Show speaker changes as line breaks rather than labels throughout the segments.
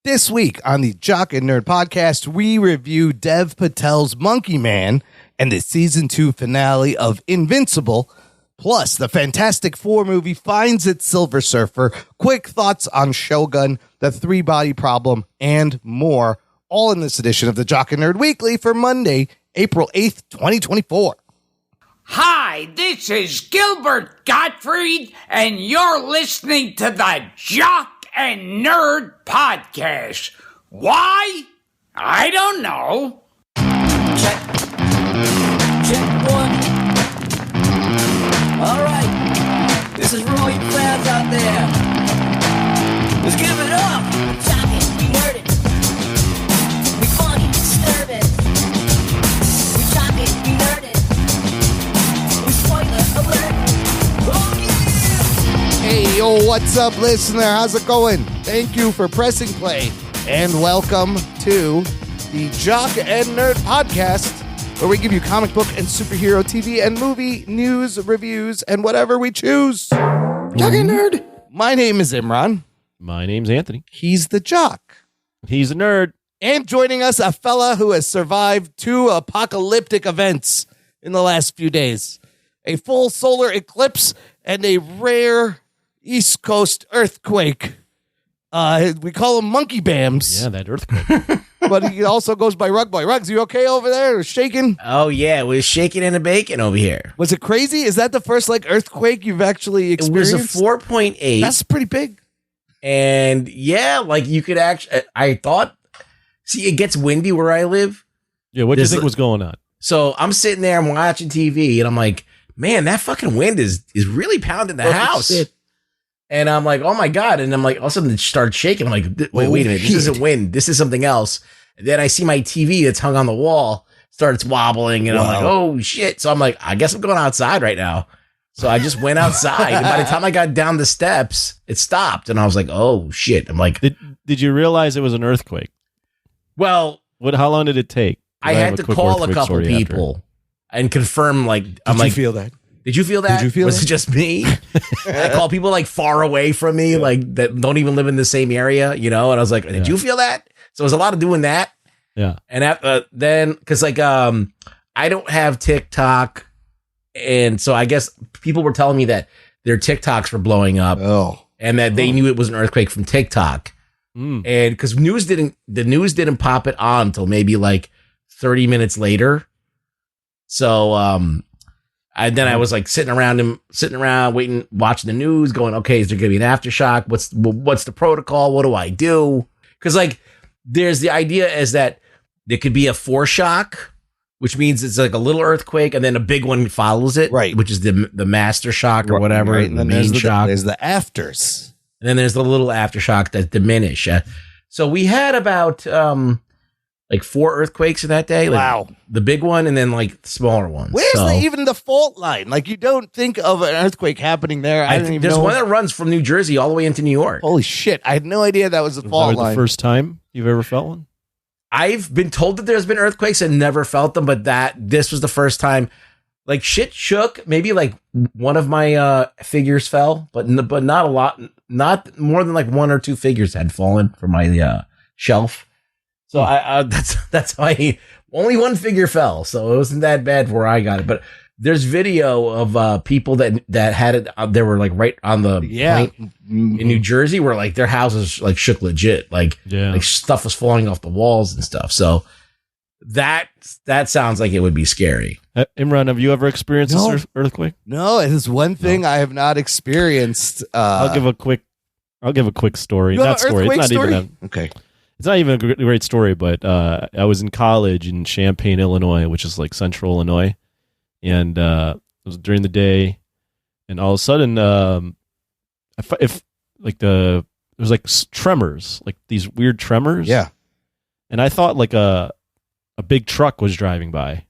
This week on the Jock and Nerd podcast, we review Dev Patel's Monkey Man and the season 2 finale of Invincible. Plus, the Fantastic Four movie finds its Silver Surfer, quick thoughts on Shogun, the three-body problem, and more. All in this edition of the Jock and Nerd Weekly for Monday, April 8th, 2024.
Hi, this is Gilbert Gottfried, and you're listening to the Jock and Nerd podcast. Why? I don't know.
Check one. All right, this is for all you fans out there. Let's give it up.
Jock it, we nerd it. We funny, disturb it. We jock it, we nerd it. We spoiler alert. Oh yeah!
Hey, yo, what's up, listener? How's it going? Thank you for pressing play, and welcome to the Jock and Nerd podcast, where we give you comic book and superhero TV and movie news, reviews, and whatever we choose. Jock and Nerd. My name is Imran.
My name's Anthony.
He's the Jock.
He's a nerd.
And joining us, a fella who has survived 2 apocalyptic events in the last few days. A full solar eclipse and a rare East Coast earthquake. We call him Monkey Bams.
Yeah, that earthquake.
But he also goes by Rug Boy. Rugs, you okay over there? Shaking?
Oh, yeah. We're shaking and a bacon over here.
Was it crazy? Is that the first earthquake you've actually experienced?
It was a 4.8.
That's pretty big.
And yeah, you could actually, I thought, see, it gets windy where I live.
Yeah, what do you think was going on?
So I'm sitting there, I'm watching TV, and I'm like, man, that fucking wind is really pounding the house. Shit. And I'm like, oh my God. And I'm like, all of a sudden it started shaking. I'm like, wait a minute. This isn't wind. This is something else. And then I see my TV that's hung on the wall starts wobbling. And I'm like, oh shit. So I'm like, I guess I'm going outside right now. So I just went outside. And by the time I got down the steps, it stopped. And I was like, oh shit. I'm like,
did you realize it was an earthquake?
Well,
how long did it take?
I had to call a couple people and confirm,
Did you feel that?
Did you feel that?
Did you feel
Was
that?
it just me? I call people far away from me, that don't even live in the same area, And I was like, did you feel that? So it was a lot of doing that.
Yeah.
And then, because I don't have TikTok. And so I guess people were telling me that their TikToks were blowing up.
Oh.
And that they knew it was an earthquake from TikTok. And because the news didn't pop it on until maybe 30 minutes later. So, and then I was sitting around waiting, watching the news, going, okay, is there going to be an aftershock? What's the protocol? What do I do? Because there's the idea is that there could be a foreshock, which means it's a little earthquake, and then a big one follows it,
right?
Which is the master shock or whatever,
right. And then
the main shock.
There's the afters,
and then there's the little aftershock that diminish. So we had about 4 earthquakes in that day.
Wow.
The big one and then smaller ones.
Where's even the fault line? You don't think of an earthquake happening there. I don't even
there's
know.
one that runs from New Jersey all the way into New York.
Holy shit. I had no idea that was the fault line.
The first time you've ever felt one?
I've been told that there's been earthquakes and never felt them, but this was the first time. Shit shook. Maybe one of my figures fell, but not a lot. Not more than 1 or 2 figures had fallen from my shelf. So that's why only 1 figure fell. So it wasn't that bad where I got it. But there's video of people that had it. They were right on the point in New Jersey where their houses shook legit. Stuff was falling off the walls and stuff. So that sounds like it would be scary.
Imran, have you ever experienced this earthquake?
No, it is one thing I have not experienced.
I'll give a quick story.
Not story. It's not
story?
Even okay.
It's not even a great story, but I was in college in Champaign, Illinois, which is central Illinois, and it was during the day, and all of a sudden, there was tremors, these weird tremors.
Yeah,
and I thought a big truck was driving by.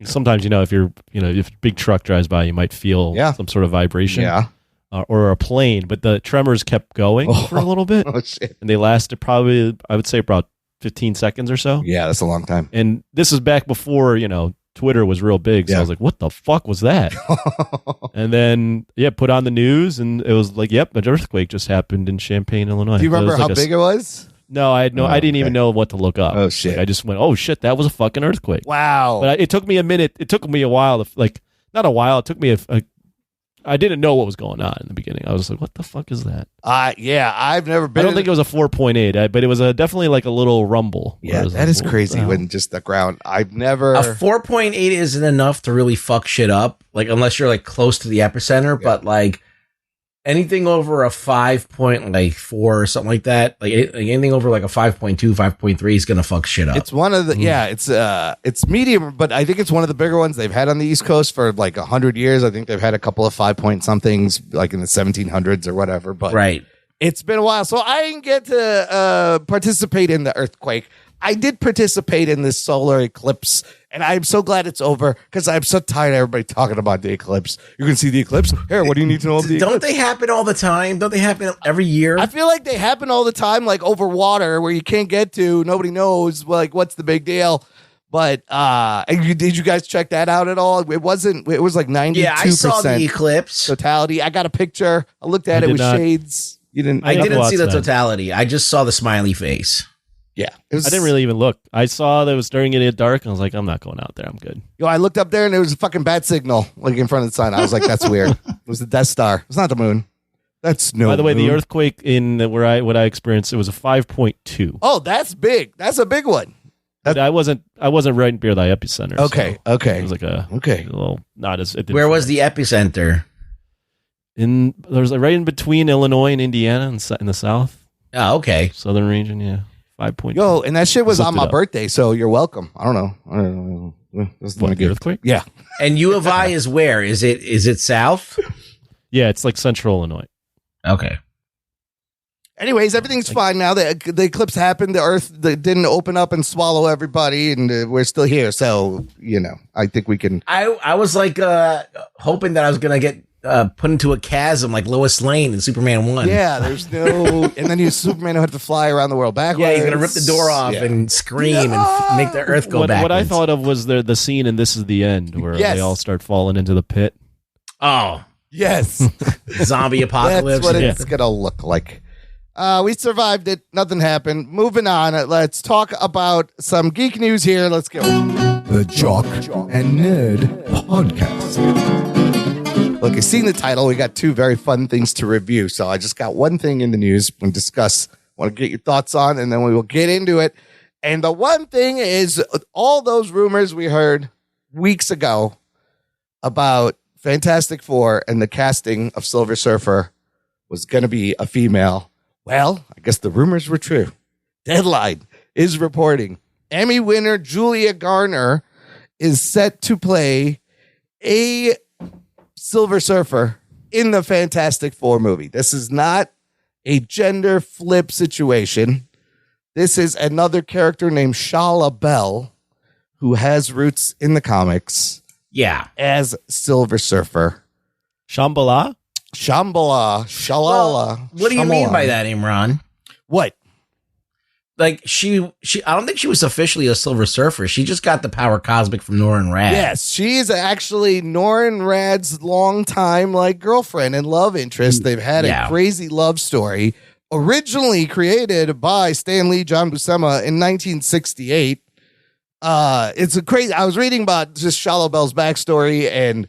Sometimes if if a big truck drives by, you might feel some sort of vibration.
Yeah.
Or a plane, but the tremors kept going for a little bit.
Oh, shit.
And they lasted probably, I would say, about 15 seconds or so.
Yeah, that's a long time.
And this is back before, Twitter was real big. So I was like, what the fuck was that? And then, put on the news, and it was yep, an earthquake just happened in Champaign, Illinois.
Do you remember how big it was?
No, I had no.
Oh,
I didn't
okay.
even know what to look up.
Oh, shit.
Like, I just went, oh shit, that was a fucking earthquake.
Wow.
But it took me a minute. It took me a while. Not a while. It took me I didn't know what was going on in the beginning. I was like, what the fuck is that?
Yeah, I've never been.
I don't think it was a 4.8, but it was definitely like a little rumble.
Yeah,
was
that
like,
is
what
crazy
the hell?
when just the ground. I've never.
A 4.8 isn't enough to really fuck shit up, like unless you're like close to the epicenter. But like anything over a 5.4 or something like that, like anything over like a 5.2, 5.3 is gonna fuck shit up.
It's one of the it's medium, but I think it's one of the bigger ones they've had on the East Coast for like 100 years. I think they've had a couple of 5 point somethings like in the 1700s or whatever. But
right.
It's been a while, so I didn't get to participate in the earthquake. I did participate in this solar eclipse, and I'm so glad it's over because I'm so tired of everybody talking about the eclipse. You can see the eclipse? Here, what do you need to know of the eclipse?
Don't they happen all the time? Don't they happen every year?
I feel like they happen all the time, like over water where you can't get to. Nobody knows, like, what's the big deal? But did you guys check that out at all? It was like 92%.
Yeah, I saw the eclipse.
Totality. I got a picture. I looked at
I
it
did
with
not.
shades. You didn't?
I didn't see the
that.
totality. I just saw the smiley face.
Yeah.
I didn't really even look. I saw that it was starting to get dark, and I was like, I'm not going out there. I'm good.
I looked up there and there was a fucking bat signal like in front of the sign. I was like, that's weird. It was the Death Star. It's not the moon. That's no.
By the way, the
moon.
earthquake what I experienced, it was a 5.2.
Oh, that's big. That's a big one.
But I wasn't right near the epicenter.
Okay.
so
Okay.
It was like a
Okay.
little not as. It didn't
Where
feel
was the epicenter?
there was right in between Illinois and Indiana in the south
Oh, okay.
southern region. Yeah, 5.2.
Yo, and that shit was
Just
on
looked
my
it up.
birthday, so you're welcome. I don't know. Just
What,
wanna
the earthquake?
Yeah.
And U of I is where? Is it south?
Yeah, it's like central Illinois.
Okay.
Anyways, everything's fine now. The eclipse happened. The Earth didn't open up and swallow everybody, and we're still here. So, I think we can.
I was like hoping that I was gonna get put into a chasm like Lois Lane in Superman 1.
Yeah, there's no. And then Superman had to fly around the world backwards.
Yeah, he's gonna rip the door off and scream and make the Earth go backwards.
What I thought of was the scene in This Is the End where
Yes.
they all start falling into the pit.
Oh,
Yes.
zombie apocalypse.
That's what it's going to look like. We survived it. Nothing happened. Moving on. Let's talk about some geek news here. Let's go. The Jock and Nerd Podcast. Look, you've seen the title. We got two very fun things to review. So I just got one thing in the news and discuss. Want to get your thoughts on, and then we will get into it. And the one thing is all those rumors we heard weeks ago about Fantastic Four and the casting of Silver Surfer was going to be a female. Well, I guess the rumors were true. Deadline is reporting Emmy winner Julia Garner is set to play a Silver Surfer in the Fantastic Four movie. This is not a gender flip situation. This is another character named Shalla-Bal who has roots in the comics.
Yeah.
As Silver Surfer.
Shambhala?
Shambhala. Shalala.
What do you mean by that, Imran?
What?
Like she I don't think she was officially a Silver Surfer. She just got the power cosmic from Norrin Radd.
Yes, she is actually Norrin Radd's longtime girlfriend and love interest. They've had a crazy love story. Originally created by Stan Lee, John Buscema in 1968. It's a crazy. I was reading about just Shalla-Bal's backstory, and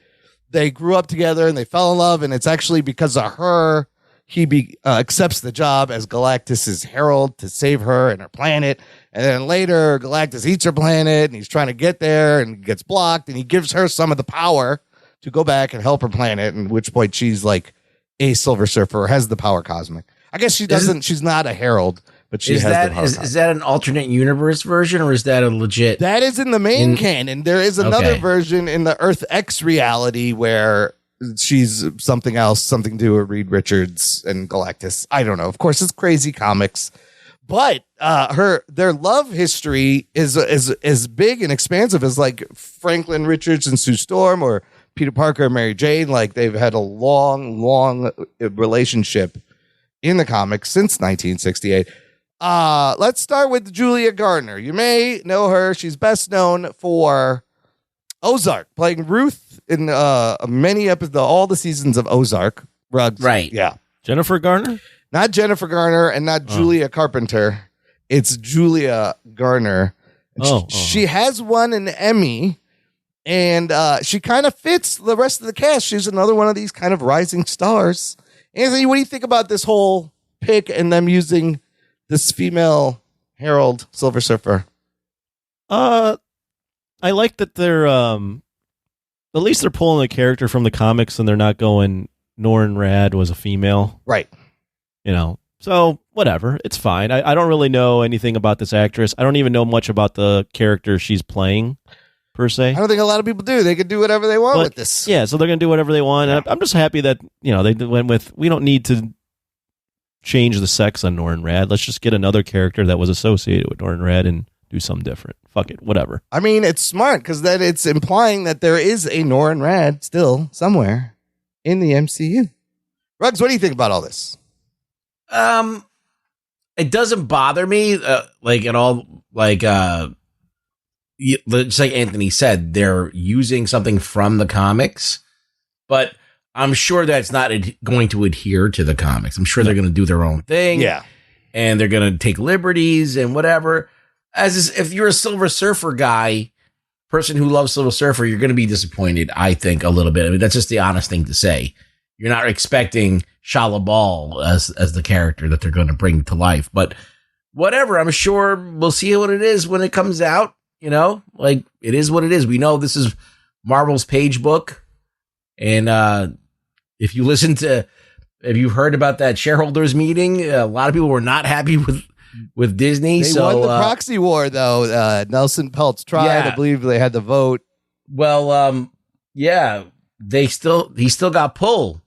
they grew up together and they fell in love. And it's actually because of her he accepts the job as Galactus's herald to save her and her planet. And then later, Galactus eats her planet, and he's trying to get there and gets blocked. And he gives her some of the power to go back and help her planet. And at which point she's like a Silver Surfer, has the power cosmic. I guess she doesn't. She's not a herald. But she has the power cosmic.
Is that an alternate universe version, or is that a legit?
That is in the main canon. There is another version in the Earth X reality where she's something else, something to do with Reed Richards and Galactus. I don't know. Of course, it's crazy comics, but their love history is as big and expansive as like Franklin Richards and Sue Storm, or Peter Parker and Mary Jane. Like they've had a long relationship in the comics since 1968. Let's start with Julia Garner. You may know her. She's best known for Ozark, playing Ruth in many episodes, all the seasons of Ozark.
Right.
Yeah.
Jennifer Garner?
Not Jennifer Garner and not Julia Carpenter. It's Julia Garner. She has won an Emmy, and she kind of fits the rest of the cast. She's another one of these kind of rising stars. Anthony, what do you think about this whole pick and them using this female Herald Silver Surfer?
I like that they're at least they're pulling a character from the comics and they're not going Norrin Rad was a female.
Right.
So whatever. It's fine. I don't really know anything about this actress. I don't even know much about the character she's playing per se.
I don't think a lot of people do. They could do whatever they want with this.
Yeah, so they're going to do whatever they want. And I'm just happy that, they went with, we don't need to change the sex on Norrin Rad. Let's just get another character that was associated with Norrin Rad and do something different. Fuck it, whatever.
I mean, it's smart because then it's implying that there is a Norrin Rad still somewhere in the MCU. Ruggs, what do you think about all this?
It doesn't bother me at all. Just like Anthony said, they're using something from the comics, but I'm sure that's not going to adhere to the comics. I'm sure they're going to do their own thing.
Yeah.
And they're going to take liberties and whatever. If you're a Silver Surfer guy, person who loves Silver Surfer, you're going to be disappointed, I think, a little bit. I mean, that's just the honest thing to say. You're not expecting Shalla-Bal as the character that they're going to bring to life. But whatever, I'm sure we'll see what it is when it comes out. It is what it is. We know this is Marvel's page book. And if you heard about that shareholders meeting, a lot of people were not happy with Disney.
They won the proxy war, though. Nelson Peltz tried. I believe they had the vote.
Well, he still got pulled.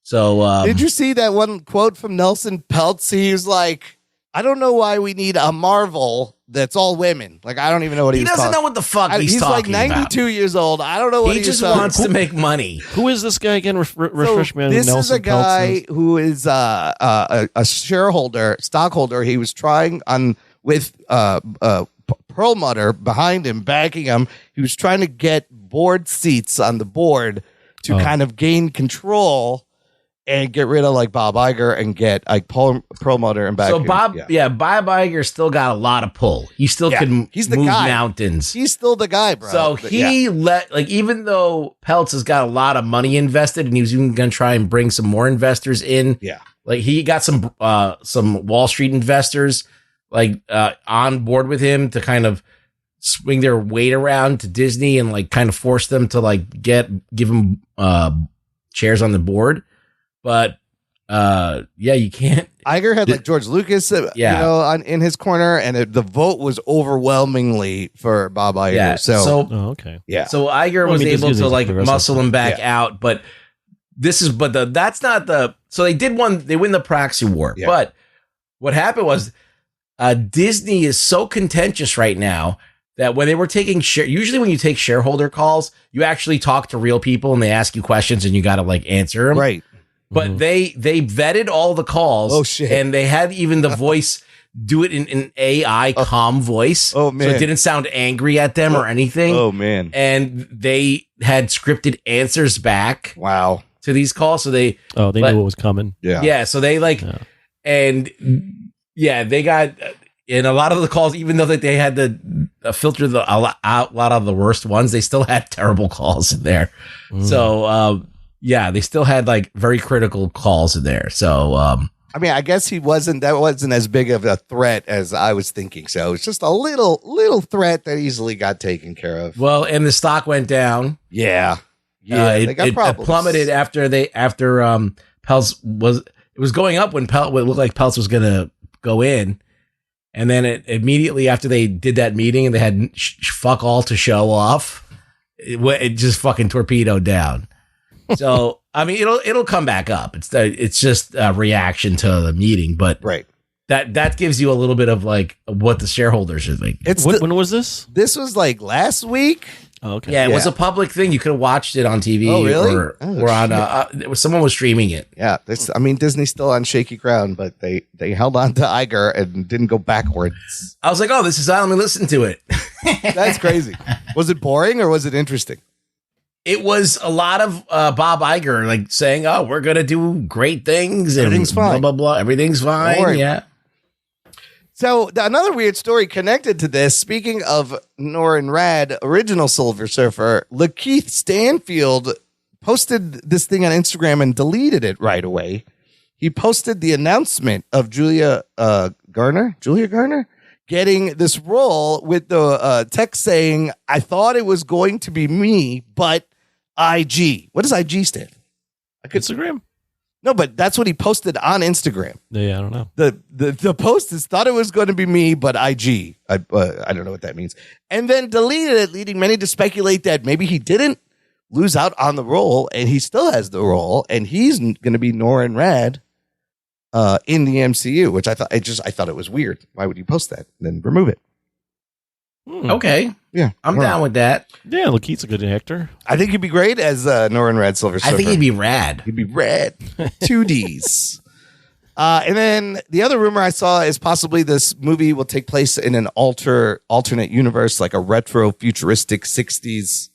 So
did you see that one quote from Nelson Peltz? He was like, I don't know why we need a Marvel that's all women. Like, I don't even know what he
doesn't know what the fuck he's talking about.
He's like 92 years old. I don't know what
he just wants to make money.
Who is this guy again? Refresh me on
This
Nelson
is a guy who is a stockholder. He was trying with Perlmutter behind him, backing him. He was trying to get board seats on the board to kind of gain control and get rid of Bob Iger and get Perlmutter and back.
So Bob Iger still got a lot of pull. He still can
He's the
move
guy.
mountains.
He's still the guy, bro.
So even though Peltz has got a lot of money invested and he was even going to try and bring some more investors in.
Yeah.
He got some Wall Street investors on board with him to kind of swing their weight around to Disney and kind of force them to give him chairs on the board. But you can't.
Iger had George Lucas, in his corner, and the vote was overwhelmingly for Bob Iger.
Yeah.
So
okay.
Yeah.
So Iger was able to muscle him back out, but that's not the. So they win the proxy war.
Yeah.
But what happened was Disney is so contentious right now that when they were taking usually when you take shareholder calls, you actually talk to real people and they ask you questions and you got to answer them.
Right.
But they vetted all the calls.
Oh, shit.
And they had even the voice do it in an AI calm voice.
Oh, man.
So it didn't sound angry at them or anything.
Oh, man.
And they had scripted answers back.
Wow.
To these calls. So they
knew what was coming.
Yeah.
Yeah. So they they got in a lot of the calls, even though that they had to filter a lot of the worst ones, they still had terrible calls in there. So, they still had very critical calls in there. So,
I mean, I guess that wasn't as big of a threat as I was thinking. So it's just a little threat that easily got taken care of.
Well, and the stock went down.
Yeah.
They got problems. It plummeted after Peltz was going up when it looked like Peltz was going to go in. And then immediately after they did that meeting and they had fuck all to show off, it just fucking torpedoed down. So, I mean, it'll come back up. It's just a reaction to the meeting, but
right.
That gives you a little bit of what the shareholders are thinking.
When was this?
This was last week.
Oh, okay.
Yeah, it was a public thing. You could have watched it on TV.
Oh, really?
Or on someone was streaming it.
Yeah, Disney's still on shaky ground, but they held on to Iger and didn't go backwards.
I was like, oh, this is on. Let me listen to it.
That's crazy. Was it boring or was it interesting?
It was a lot of Bob Iger saying, "Oh, we're gonna do great things. And
everything's fine.
Blah blah blah. Everything's fine." Yeah.
Another weird story connected to this, speaking of Norrin Rad, original Silver Surfer, Lakeith Stanfield posted this thing on Instagram and deleted it right away. He posted the announcement of Julia Garner, getting this role with the text saying, I thought it was going to be me, but IG. What does IG stand for?
Instagram?
No, but that's what he posted on Instagram.
Yeah, I don't know.
The post is thought it was going to be me, but IG. I don't know what that means. And then deleted it, leading many to speculate that maybe he didn't lose out on the role and he still has the role and he's going to be Norrin Rad in the MCU, which I thought it was weird. Why would you post that and then remove it?
Okay.
Yeah.
I'm down with that.
Yeah, Lakeith's a good actor.
I think he'd be great as Norrin Rad Silver Surfer.
I think he'd be rad.
He'd be rad. 2Ds. And then the other rumor I saw is possibly this movie will take place in an alternate universe, like a retro futuristic 60s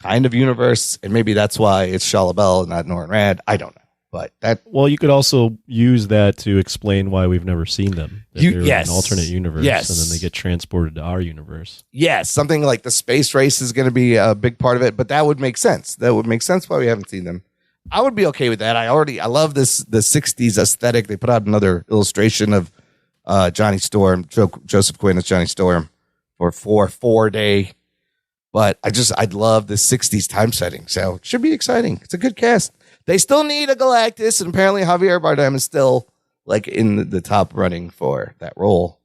kind of universe. And maybe that's why it's Shalla-Bal and not Norrin Rad. I don't know. But
well, you could also use that to explain why we've never seen them. They're in an alternate universe, and then they get transported to our universe.
Yes, something like the space race is going to be a big part of it, but that would make sense. That would make sense why we haven't seen them. I would be okay with that. I love the 60s aesthetic. They put out another illustration of Johnny Storm, Joseph Quinn as Johnny Storm for 4-day. But I'd love the 60s time setting. So it should be exciting. It's a good cast. They still need a Galactus, and apparently Javier Bardem is still like in the top running for that role.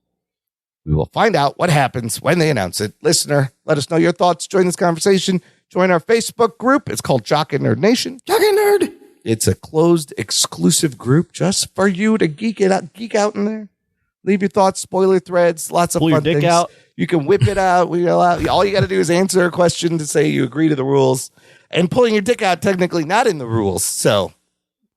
We will find out what happens when they announce it. Listener, let us know your thoughts. Join this conversation. Join our Facebook group. It's called Jock and Nerd Nation. Jock and Nerd. It's a closed, exclusive group just for you to geek out in there. Leave your thoughts, spoiler threads, lots of
Pull
fun
your dick
things.
out.
You can whip it out. All you got to do is answer a question to say you agree to the rules. And pulling your dick out, technically not in the rules. So,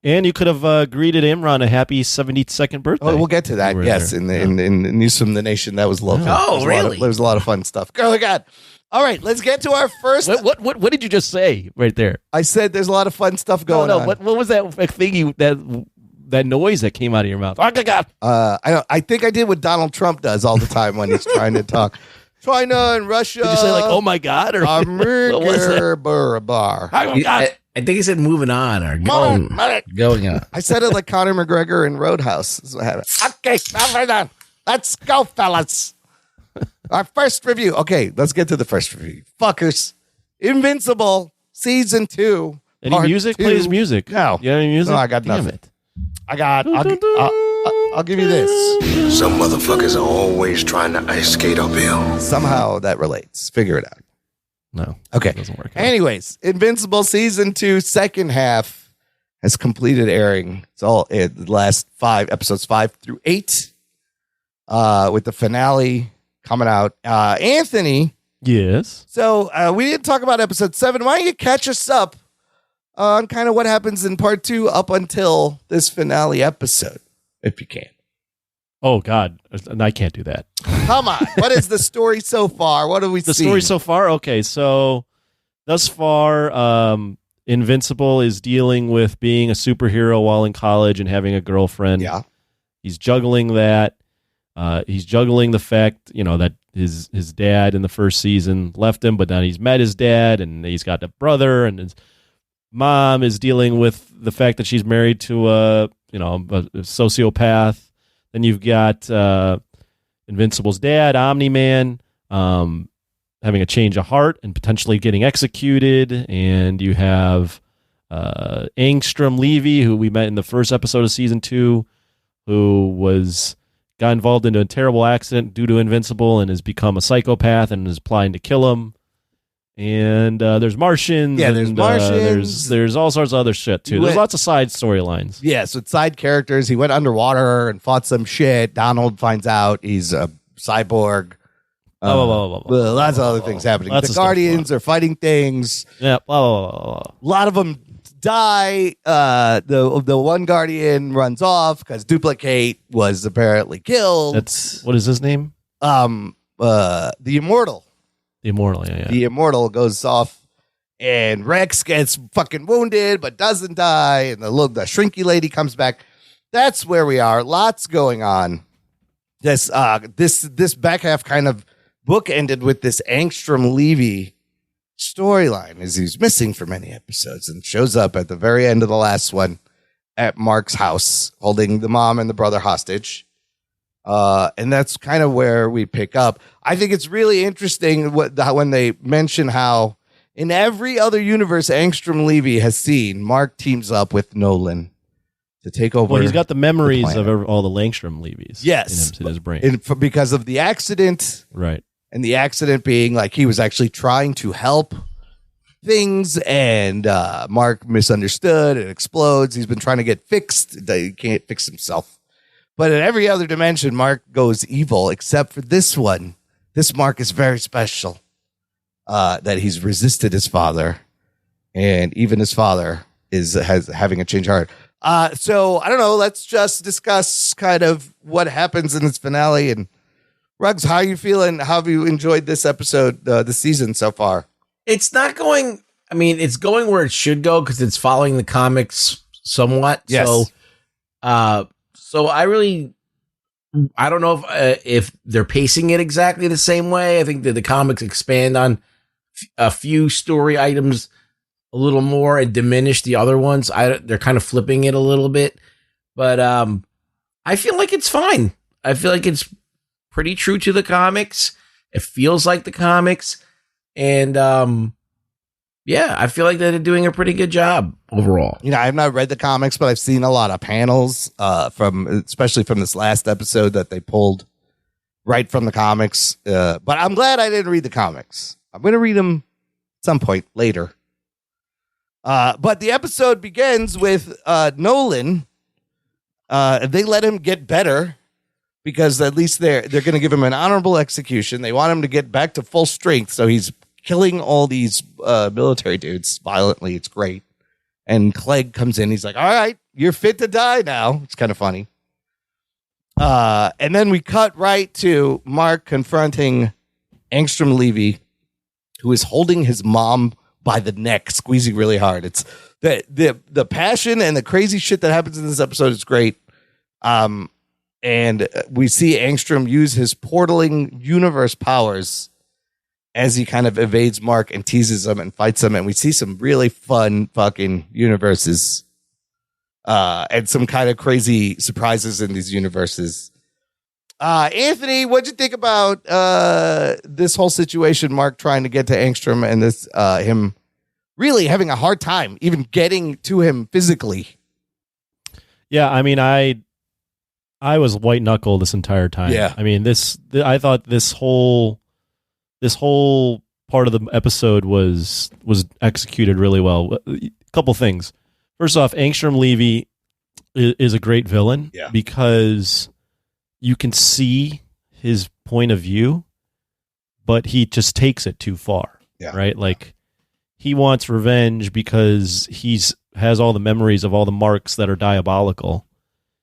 and you could have greeted Imran a happy 72nd birthday.
Oh, we'll get to that. Yes, in News from the Nation, that was lovely.
Oh, really?
There was a lot of fun stuff. Oh my God! All right, let's get to our first.
What did you just say right there?
I said there's a lot of fun stuff going on.
What was that thing that noise that came out of your mouth? Oh my God!
I think I did what Donald Trump does all the time when he's trying to talk. China and Russia.
Did you say like, oh my God? Or
I
think he said moving on or going on.
I said it like Conor McGregor in Roadhouse. This is what happened. Okay, now we're done. Let's go, fellas. Our first review. Okay, let's get to the first review. Fuckers. Invincible, Season 2.
Any music?
2.
Play his music.
No.
You have any music?
No, I got
Damn
nothing.
it.
I'll give you this.
Some motherfuckers are always trying to ice skate uphill.
Somehow that relates. Figure it out.
No.
Okay.
It doesn't work out.
Anyways, Invincible Season 2 second half has completed airing. It's all the last 5 episodes, 5 through 8, with the finale coming out. Anthony.
Yes.
So we didn't talk about episode 7. Why don't you catch us up on kind of what happens in part 2 up until this finale episode, if you can.
Oh, God. I can't do that.
Come on. What is the story so far? What do we see?
The story so far? Okay, so thus far, Invincible is dealing with being a superhero while in college and having a girlfriend.
Yeah.
He's juggling that. He's juggling the fact, that his dad in the first season left him, but now he's met his dad, and he's got a brother, and his mom is dealing with the fact that she's married to a sociopath. Then you've got Invincible's dad, Omni-Man, having a change of heart and potentially getting executed. And you have Angstrom Levy, who we met in the first episode of Season 2, who got involved in a terrible accident due to Invincible and has become a psychopath and is planning to kill him. And there's Martians.
Yeah, there's Martians.
There's all sorts of other shit, too. There's lots of side storylines.
Yes, with side characters. He went underwater and fought some shit. Donald finds out he's a cyborg. Lots of other things happening. The Guardians are fighting things.
Yeah.
A lot of them die. The one Guardian runs off because Duplicate was apparently killed.
What is his name?
The Immortal.
The Immortal, yeah.
The Immortal goes off, and Rex gets fucking wounded, but doesn't die, and the shrinky lady comes back. That's where we are. Lots going on. This back half kind of book ended with this Angstrom Levy storyline, as he's missing for many episodes and shows up at the very end of the last one at Mark's house, holding the mom and the brother hostage. And that's kind of where we pick up. I think it's really interesting when they mention how in every other universe Angstrom Levy has seen, Mark teams up with Nolan to take over.
Well, he's got the memories of all the Langstrom Levies.
Yes,
in his brain,
because of the accident,
right?
And the accident being like he was actually trying to help things, and Mark misunderstood and explodes. He's been trying to get fixed. He can't fix himself. But in every other dimension, Mark goes evil, except for this one. This Mark is very special. That he's resisted his father, and even his father has having a change heart. So I don't know. Let's just discuss kind of what happens in this finale. And Ruggs, how are you feeling? How have you enjoyed this episode, this season so far?
It's not going. I mean, it's going where it should go because it's following the comics somewhat.
Yes.
So I don't know if they're pacing it exactly the same way. I think that the comics expand on a few story items a little more and diminish the other ones. They're kind of flipping it a little bit, but I feel like it's fine. I feel like it's pretty true to the comics. It feels like the comics, and yeah, I feel like they're doing a pretty good job overall.
You know, I've not read the comics, but I've seen a lot of panels especially from this last episode that they pulled right from the comics. But I'm glad I didn't read the comics. I'm going to read them at some point later. But the episode begins with Nolan. They let him get better because at least they're going to give him an honorable execution. They want him to get back to full strength. So he's killing all these military dudes violently. It's great. And Clegg comes in. He's like, all right, you're fit to die now. It's kind of funny. And then we cut right to Mark confronting Angstrom Levy, who is holding his mom by the neck, squeezing really hard. It's the passion and the crazy shit that happens in this episode is great. And we see Angstrom use his portaling universe powers as he kind of evades Mark and teases him and fights him. And we see some really fun fucking universes and some kind of crazy surprises in these universes. Anthony, what'd you think about this whole situation, Mark trying to get to Angstrom and this him really having a hard time even getting to him physically?
Yeah, I mean, I was white knuckle this entire time.
Yeah.
I mean, I thought this whole part of the episode was executed really well. A couple things. First off, Angstrom Levy is a great villain because you can see his point of view, but he just takes it too far. Yeah. Right? Like he wants revenge because has all the memories of all the marks that are diabolical.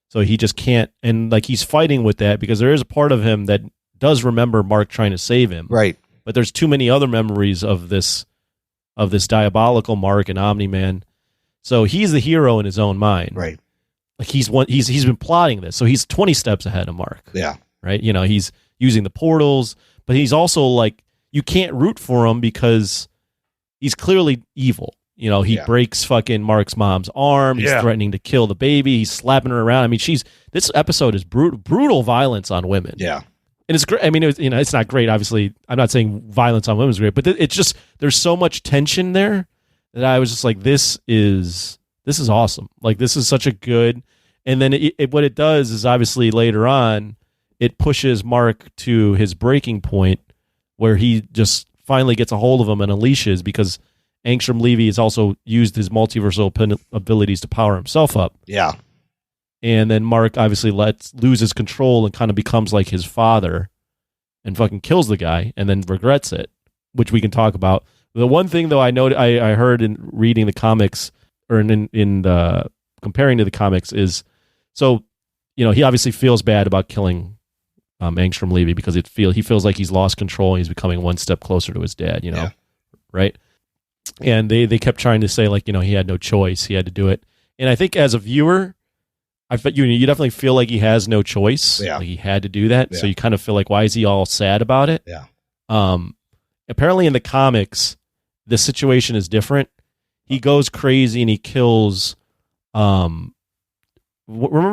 So he just can't, and like he's fighting with that because there is a part of him that does remember Mark trying to save him.
Right.
But there's too many other memories of this diabolical Mark and Omni-Man. So he's the hero in his own mind.
Right.
Like he's been plotting this. So he's 20 steps ahead of Mark.
Yeah.
Right? You know, he's using the portals, but he's also like, you can't root for him because he's clearly evil. You know, he breaks fucking Mark's mom's arm. He's threatening to kill the baby. He's slapping her around. I mean, this episode is brutal violence on women.
Yeah.
And it's great. I mean, it's not great. Obviously, I'm not saying violence on women is great, but it's just, there's so much tension there that I was just like, this is awesome. Like, this is such a good, and then what it does is obviously later on, it pushes Mark to his breaking point where he just finally gets a hold of him and unleashes, because Angstrom Levy has also used his multiversal abilities to power himself up.
Yeah.
And then Mark obviously loses control and kind of becomes like his father and fucking kills the guy and then regrets it, which we can talk about. The one thing, though, I heard in reading the comics or in comparing to the comics is, so, you know, he obviously feels bad about killing Angstrom Levy because he feels like he's lost control and he's becoming one step closer to his dad, you know, right? And they kept trying to say, like, you know, he had no choice, he had to do it. And I think as a viewer, you definitely feel like he has no choice.
Yeah.
Like he had to do that.
Yeah.
So you kind of feel like, why is he all sad about it?
Yeah.
Apparently in the comics, the situation is different. He goes crazy and he kills. Remember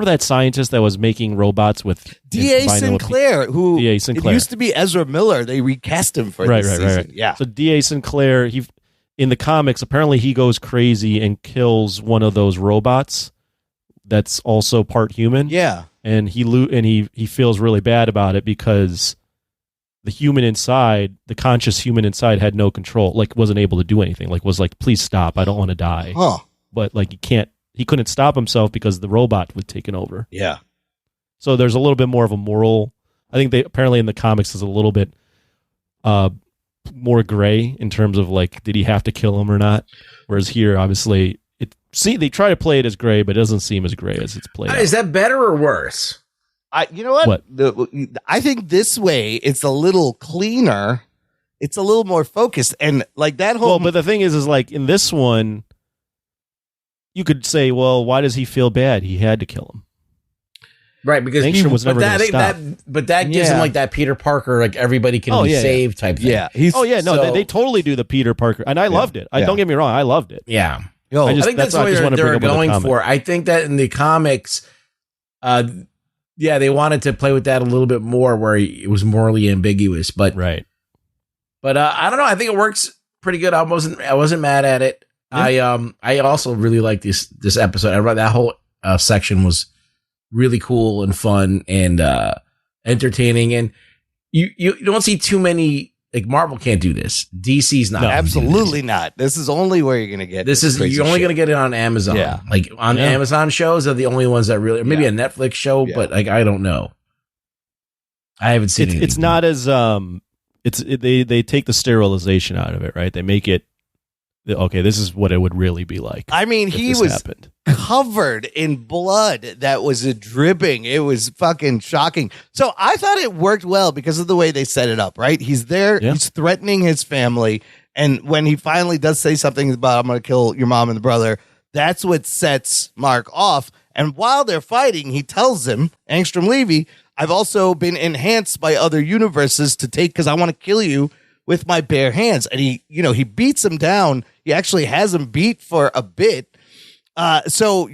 that scientist that was making robots with
D.A. Sinclair, who
D.A. Sinclair.
It used to be Ezra Miller. They recast him for this season.
Right.
Yeah.
So D.A. Sinclair, in the comics, apparently he goes crazy and kills one of those robots that's also part human.
Yeah.
And he feels really bad about it because the human inside, the conscious human inside, had no control. Like wasn't able to do anything. Like was like, please stop. I don't want to die.
Huh.
But like he couldn't stop himself because the robot was taken over.
Yeah.
So there's a little bit more of a moral. I think they apparently in the comics is a little bit more gray in terms of like, did he have to kill him or not? Whereas here, obviously, they try to play it as gray, but it doesn't seem as gray as it's played.
Is that better or worse?
You know what? I think this way it's a little cleaner. It's a little more focused, and like that whole.
Well, but the thing is like in this one, you could say, well, why does he feel bad? He had to kill him.
Right, because
Angstrom was never going to stop.
That gives him like that Peter Parker, like everybody can be saved type thing.
Yeah.
They totally do the Peter Parker, and I loved it. Don't get me wrong, I loved it.
Yeah.
I
think that's what they're going for. I think that in the comics, they wanted to play with that a little bit more, where it was morally ambiguous. But
right.
But I don't know. I think it works pretty good. I wasn't mad at it. Yeah. I also really like this episode. I read that whole section was really cool and fun and entertaining. And you don't see too many. Like Marvel can't do this. DC's not.
No, absolutely not. This is only where you're gonna get.
You're only gonna get it on Amazon.
Yeah.
Like on Amazon shows are the only ones that really, maybe a Netflix show, but like I don't know. I haven't seen it.
It's not as they take the sterilization out of it, right? They make it okay. This is what it would really be like.
I mean, he was covered in blood that was dripping. It was fucking shocking. So I thought it worked well because of the way they set it up, right? He's there, he's threatening his family. And when he finally does say something about, I'm going to kill your mom and the brother, that's what sets Mark off. And while they're fighting, he tells him, Angstrom Levy, I've also been enhanced by other universes to take, because I want to kill you with my bare hands. And he beats him down. He actually has him beat for a bit. So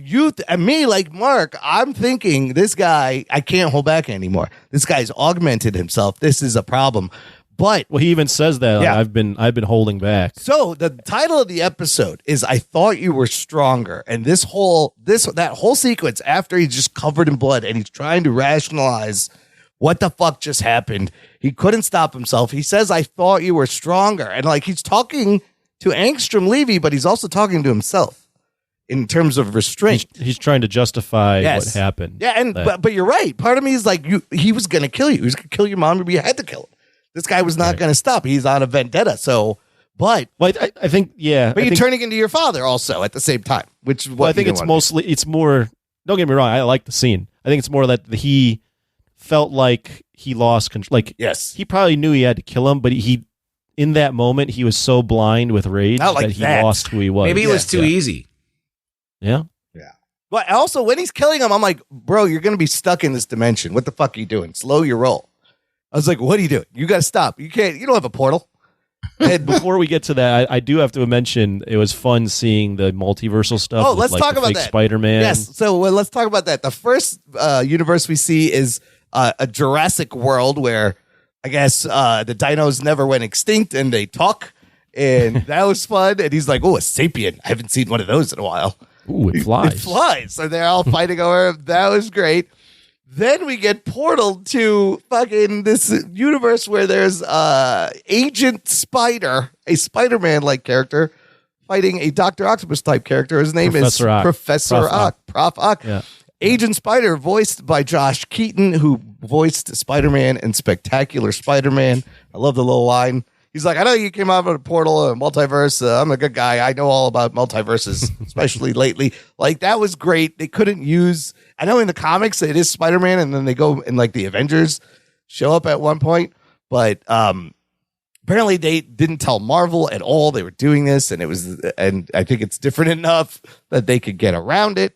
and me, like Mark, I'm thinking this guy, I can't hold back anymore. This guy's augmented himself. This is a problem. But
he even says that I've been holding back.
So the title of the episode is "I Thought You Were Stronger," and that whole sequence after he's just covered in blood and he's trying to rationalize what the fuck just happened. He couldn't stop himself. He says, "I thought you were stronger," and like he's talking to Angstrom Levy, but he's also talking to himself. In terms of restraint,
he's trying to justify what happened.
Yeah, and but you're right. Part of me is like, he was going to kill you. He was going to kill your mom, but you had to kill him. This guy was not going to stop. He's on a vendetta. So, I
think,
but you're turning into your father also at the same time, which is what
I think it's more. Don't get me wrong. I like the scene. I think it's more that he felt like he lost control. Like,
yes,
he probably knew he had to kill him, but he in that moment he was so blind with rage that he lost who he was.
Maybe it was too easy.
Yeah.
But also, when he's killing him, I'm like, bro, you're going to be stuck in this dimension. What the fuck are you doing? Slow your roll. I was like, what are you doing? You got to stop. You don't have a portal.
And before we get to that, I do have to mention it was fun seeing the multiversal stuff.
Oh, let's talk about that.
Spider-Man.
Yes. So let's talk about that. The first universe we see is a Jurassic World where I guess the dinos never went extinct and they talk. And that was fun. And he's like, oh, a sapien. I haven't seen one of those in a while.
Ooh, it flies.
It flies. So they're all fighting over him. That was great. Then we get portaled to fucking this universe where there's Agent Spider, a Spider-Man-like character, fighting a Dr. Octopus type character. His name is Professor Ock. Prof Ock. Yeah. Agent Spider, voiced by Josh Keaton, who voiced Spider-Man in Spectacular Spider-Man. I love the little line. He's like, I know you came out of a portal, a multiverse. I'm a good guy. I know all about multiverses, especially lately. Like, that was great. They couldn't use... I know in the comics it is Spider-Man, and then they go and, like, the Avengers show up at one point. But apparently they didn't tell Marvel at all they were doing this, and I think it's different enough that they could get around it.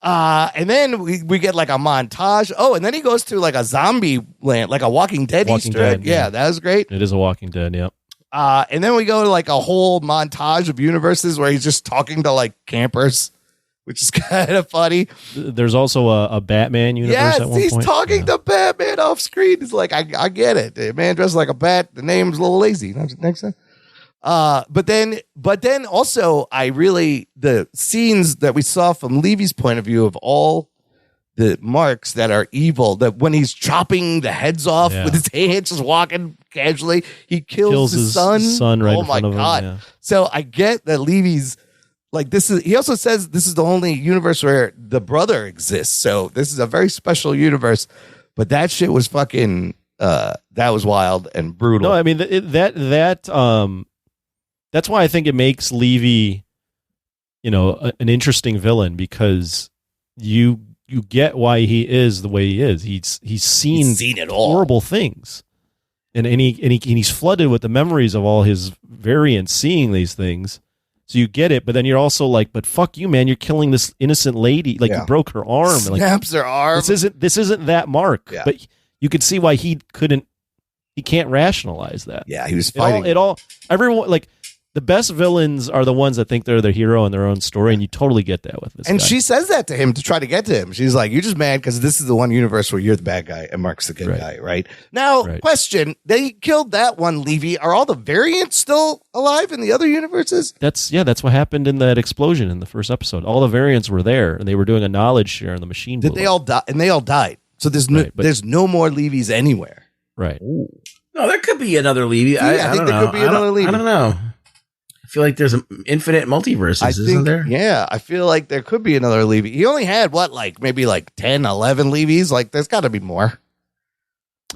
And then we get like a montage. Oh, and then he goes to like a zombie land, like a Walking Dead
Walking
Easter egg.
Dead, yeah.
Yeah, that was great.
It is a Walking Dead, yep.
And then we go to like a whole montage of universes where he's just talking to like campers, which is kind of funny.
There's also a Batman universe
Yes,
at one
he's
point.
talking to Batman off screen. He's like, I get it. The man dressed like a bat. The name's a little lazy. Next time. But then also the scenes that we saw from Levy's point of view of all the marks that are evil, that when he's chopping the heads off with his hands, just walking casually, he kills his son
right
oh
in
my
front of him,
God.
yeah.
So I get that Levy's like, he also says this is the only universe where the brother exists. So this is a very special universe, but that shit was fucking, that was wild and brutal.
No, I mean, that's why I think it makes Levy, an interesting villain, because you get why he is the way he is. He's seen
it all.
Horrible things, and he's flooded with the memories of all his variants seeing these things. So you get it, but then you're also like, but fuck you, man! You're killing this innocent lady. Like, you broke her arm.
Snaps her arm.
This isn't that mark.
Yeah.
But you could see why he can't rationalize that.
Yeah, he was fighting.
Everyone, like, the best villains are the ones that think they're the hero in their own story, and you totally get that with this
And
guy.
she says that to him to try to get to him. She's like, you're just mad because this is the one universe where you're the bad guy and Mark's the good guy, right? Now, question, they killed that one Levy. Are all the variants still alive in the other universes?
That's what happened in that explosion in the first episode. All the variants were there, and they were doing a knowledge share, and the machine blew
Did they all die? And they all died. So there's no more Levys anywhere.
Right.
No, there could be another Levy.
I think there could be another Levy.
I don't know. I feel like there's an infinite multiverses, isn't there?
Yeah, I feel like there could be another Levy. He only had maybe 10, 11 Levys. Like, there's got to be more.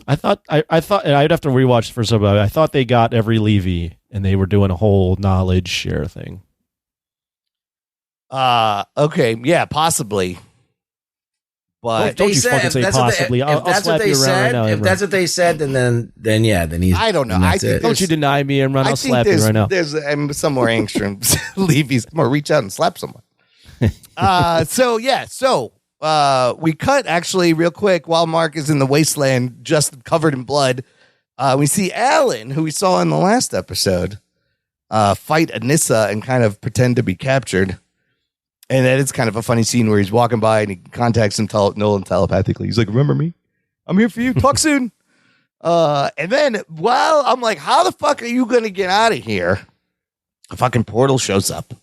I thought I'd have to rewatch the first episode. I thought they got every Levy, and they were doing a whole knowledge share thing.
Okay, yeah, possibly. But
don't you fucking say possibly. I'll slap you around right now.
If that's what they said, then he's.
I don't know.
Don't you deny me, Imran? I'll slap you right now.
There's somewhere Angstrom's Levy's. I'm gonna reach out and slap someone. So we cut actually real quick while Mark is in the wasteland, just covered in blood. We see Alan, who we saw in the last episode, fight Anissa and kind of pretend to be captured. And then it's kind of a funny scene where he's walking by and he contacts him, Nolan telepathically. He's like, remember me? I'm here for you. Talk soon. And then, I'm like, how the fuck are you going to get out of here? A fucking portal shows up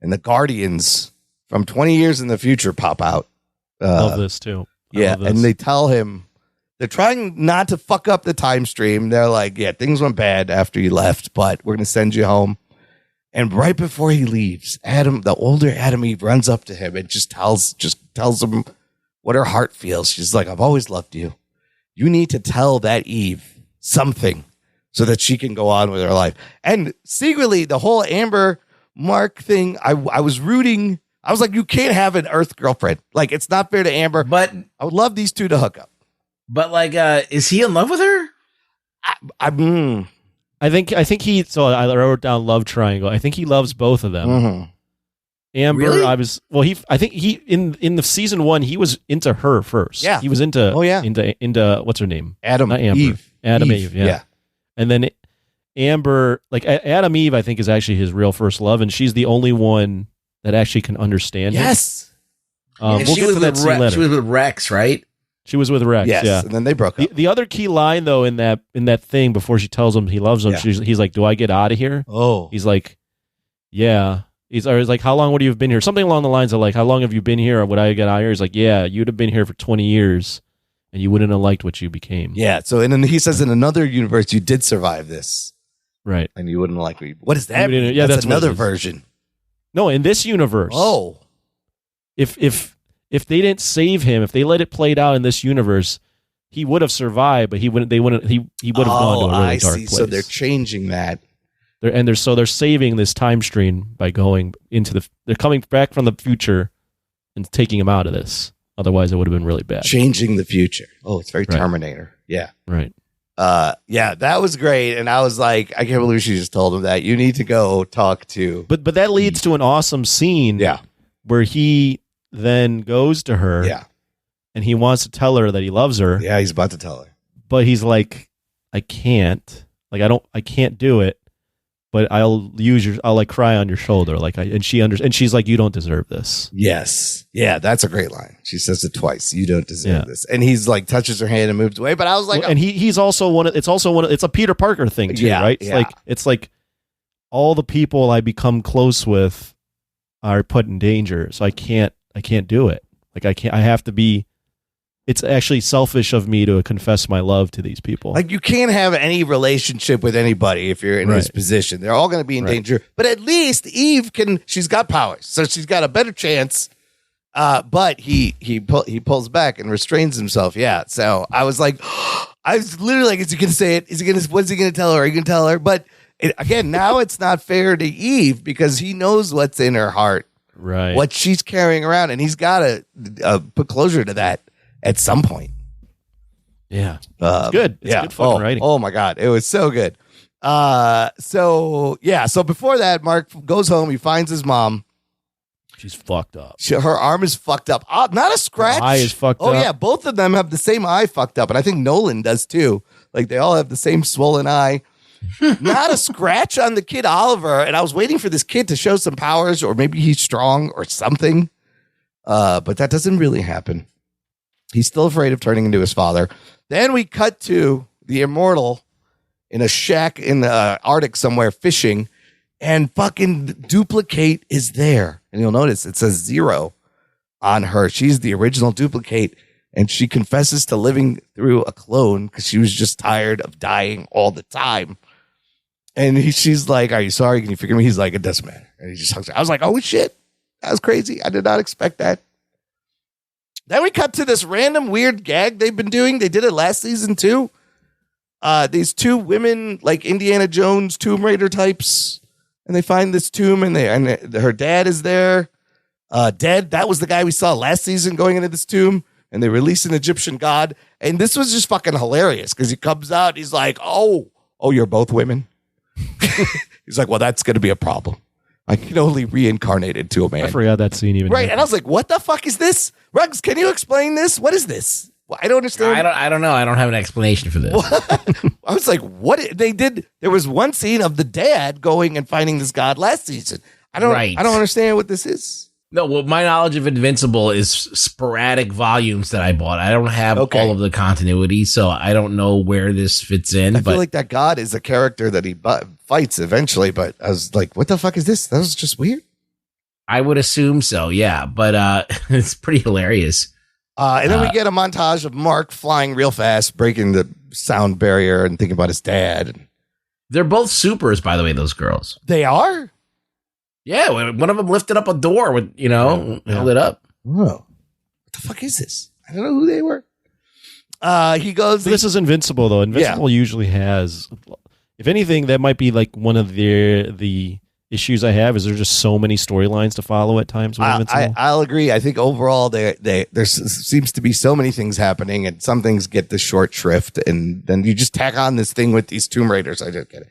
and the Guardians from 20 years in the future pop out.
Love this too.
And they tell him, they're trying not to fuck up the time stream. They're like, yeah, things went bad after you left, but we're going to send you home. And right before he leaves, the older Adam Eve runs up to him and just tells him what her heart feels. She's like, I've always loved you. You need to tell that Eve something so that she can go on with her life. And secretly, the whole Amber Mark thing, I was rooting. I was like, you can't have an Earth girlfriend. Like, it's not fair to Amber.
But
I would love these two to hook up.
But is he in love with her?
I think he. So I wrote down love triangle. I think he loves both of them.
Mm-hmm.
Amber,
really?
I think he in the season 1 he was into her first.
Yeah,
he was into.
Oh yeah,
into what's her name?
Adam Eve.
Eve. Yeah. And then Amber, like Adam Eve, I think is actually his real first love, and she's the only one that actually can understand.
Yes.
We'll get to that scene later.
She was with Rex, right?
She was with Rex,
yes,
yeah.
And then they broke up.
The other key line, though, in that thing before she tells him he loves him, he's like, do I get out of here?
Oh.
He's like, yeah. He's like, how long would you have been here? Something along the lines of like, how long have you been here? Or would I get out of here? He's like, yeah, you'd have been here for 20 years and you wouldn't have liked what you became.
Yeah. So, and then he says in another universe, you did survive this.
Right.
And you wouldn't like me. What is that?
Yeah, that's
another version.
No, in this universe.
Oh.
If they didn't save him, if they let it play out in this universe, he would have survived, but he would have gone to a really dark place.
So they're changing that.
They're saving this time stream by going into they're coming back from the future and taking him out of this. Otherwise it would have been really bad.
Changing the future. Oh, it's very Terminator. Yeah.
Right.
Yeah, that was great. And I was like, I can't believe she just told him that. You need to go talk to.
But that leads to an awesome scene.
Yeah.
Where he then goes to her.
Yeah.
And he wants to tell her that he loves her.
Yeah, he's about to tell her.
But he's like, I can't. Like, I can't do it. But I'll like cry on your shoulder. Like, and she's like, you don't deserve this.
Yes. Yeah, that's a great line. She says it twice. You don't deserve this. And he's like, touches her hand and moves away. But I was like,
and he's also it's a Peter Parker thing too, right? It's like all the people I become close with are put in danger. So I can't do it. Like I have to be. It's actually selfish of me to confess my love to these people.
Like, you can't have any relationship with anybody if you're in his position. They're all going to be in danger. But at least Eve she's got powers. So she's got a better chance. But he pulls back and restrains himself. Yeah. So I was like, I was literally like, is he going to say it? What's he going to tell her? Are you going to tell her? But again, now it's not fair to Eve because he knows what's in her heart.
Right.
What she's carrying around. And he's got to put closure to that at some point.
Yeah. It's good. It's good fucking writing.
Oh my God. It was so good. So before that, Mark goes home. He finds his mom.
She's fucked up.
Her arm is fucked up. Not a scratch.
Her eye is fucked up.
Oh yeah. Both of them have the same eye fucked up. And I think Nolan does too. Like, they all have the same swollen eye. Not a scratch on the kid Oliver. And I was waiting for this kid to show some powers, or maybe he's strong or something. But that doesn't really happen. He's still afraid of turning into his father. Then we cut to the Immortal in a shack in the Arctic somewhere fishing, and fucking Duplicate is there. And you'll notice it says 0 on her. She's the original Duplicate, and she confesses to living through a clone because she was just tired of dying all the time. And she's like, are you sorry? Can you forgive me? He's like, it doesn't matter. And he just hugs her. I was like, oh shit, that was crazy. I did not expect that. Then we cut to this random weird gag they've been doing. They did it last season too. These two women, like Indiana Jones Tomb Raider types, and they find this tomb, and her dad is there, dead. That was the guy we saw last season going into this tomb, and they release an Egyptian god. And this was just fucking hilarious because he comes out, he's like, oh, you're both women. He's like, well, that's going to be a problem. I can only reincarnate into a man.
I forgot that scene even.
Right, and I was like, what the fuck is this? Ruggs, can you explain this? What is this? Well, I don't understand.
I don't know. I don't have an explanation for this.
I was like, what? They did. There was one scene of the dad going and finding this god last season. I don't understand what this is.
No, well, my knowledge of Invincible is sporadic volumes that I bought. I don't have all of the continuity, so I don't know where this fits in.
I feel like that god is a character that he fights eventually, but I was like, what the fuck is this? That was just weird.
I would assume so, yeah, but it's pretty hilarious.
And then we get a montage of Mark flying real fast, breaking the sound barrier and thinking about his dad.
They're both supers, by the way, those girls.
They are?
Yeah, one of them lifted up a door with, held it up.
Whoa. What the fuck is this? I don't know who they were. He goes.
This is Invincible, though. Invincible usually has, if anything, that might be like one of the issues I have is there's just so many storylines to follow at times with Invincible.
I'll agree. I think overall there seems to be so many things happening, and some things get the short shrift, and then you just tack on this thing with these Tomb Raiders. I just get it.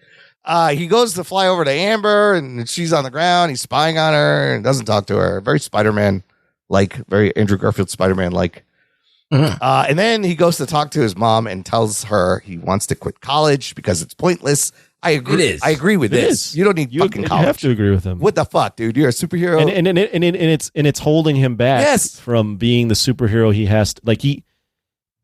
He goes to fly over to Amber, and she's on the ground. He's spying on her and doesn't talk to her. Very Spider-Man-like, very Andrew Garfield Spider-Man-like. Mm-hmm. And then he goes to talk to his mom and tells her he wants to quit college because it's pointless. I agree.
It is.
I agree with this. You don't need fucking college.
You have to agree with him.
What the fuck, dude? You're a superhero,
and it's holding him back from being the superhero he has.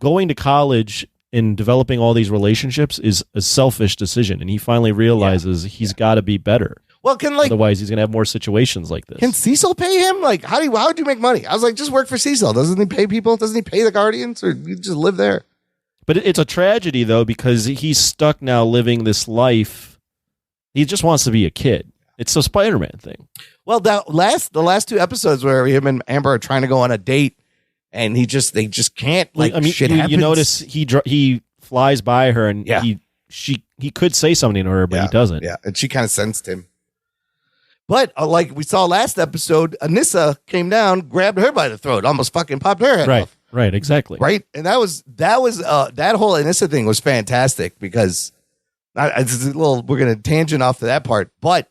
Going to college and developing all these relationships is a selfish decision, and he finally realizes he's got to be better.
Well,
otherwise he's gonna have more situations like this.
Can Cecil pay him? Like, how would you make money? I was like, just work for Cecil. Doesn't he pay people? Doesn't he pay the Guardians, or you just live there?
But it's a tragedy though, because he's stuck now living this life. He just wants to be a kid. It's a Spider-Man thing.
Well, the last two episodes where him and Amber are trying to go on a date, and they just can't. Like, shit happens.
You notice he flies by her, and he could say something to her, but he doesn't.
Yeah, and she kind of sensed him. But like we saw last episode, Anissa came down, grabbed her by the throat, almost fucking popped her head off.
Right, exactly.
Right, and that whole Anissa thing was fantastic because it's a little. We're gonna tangent off to that part, but.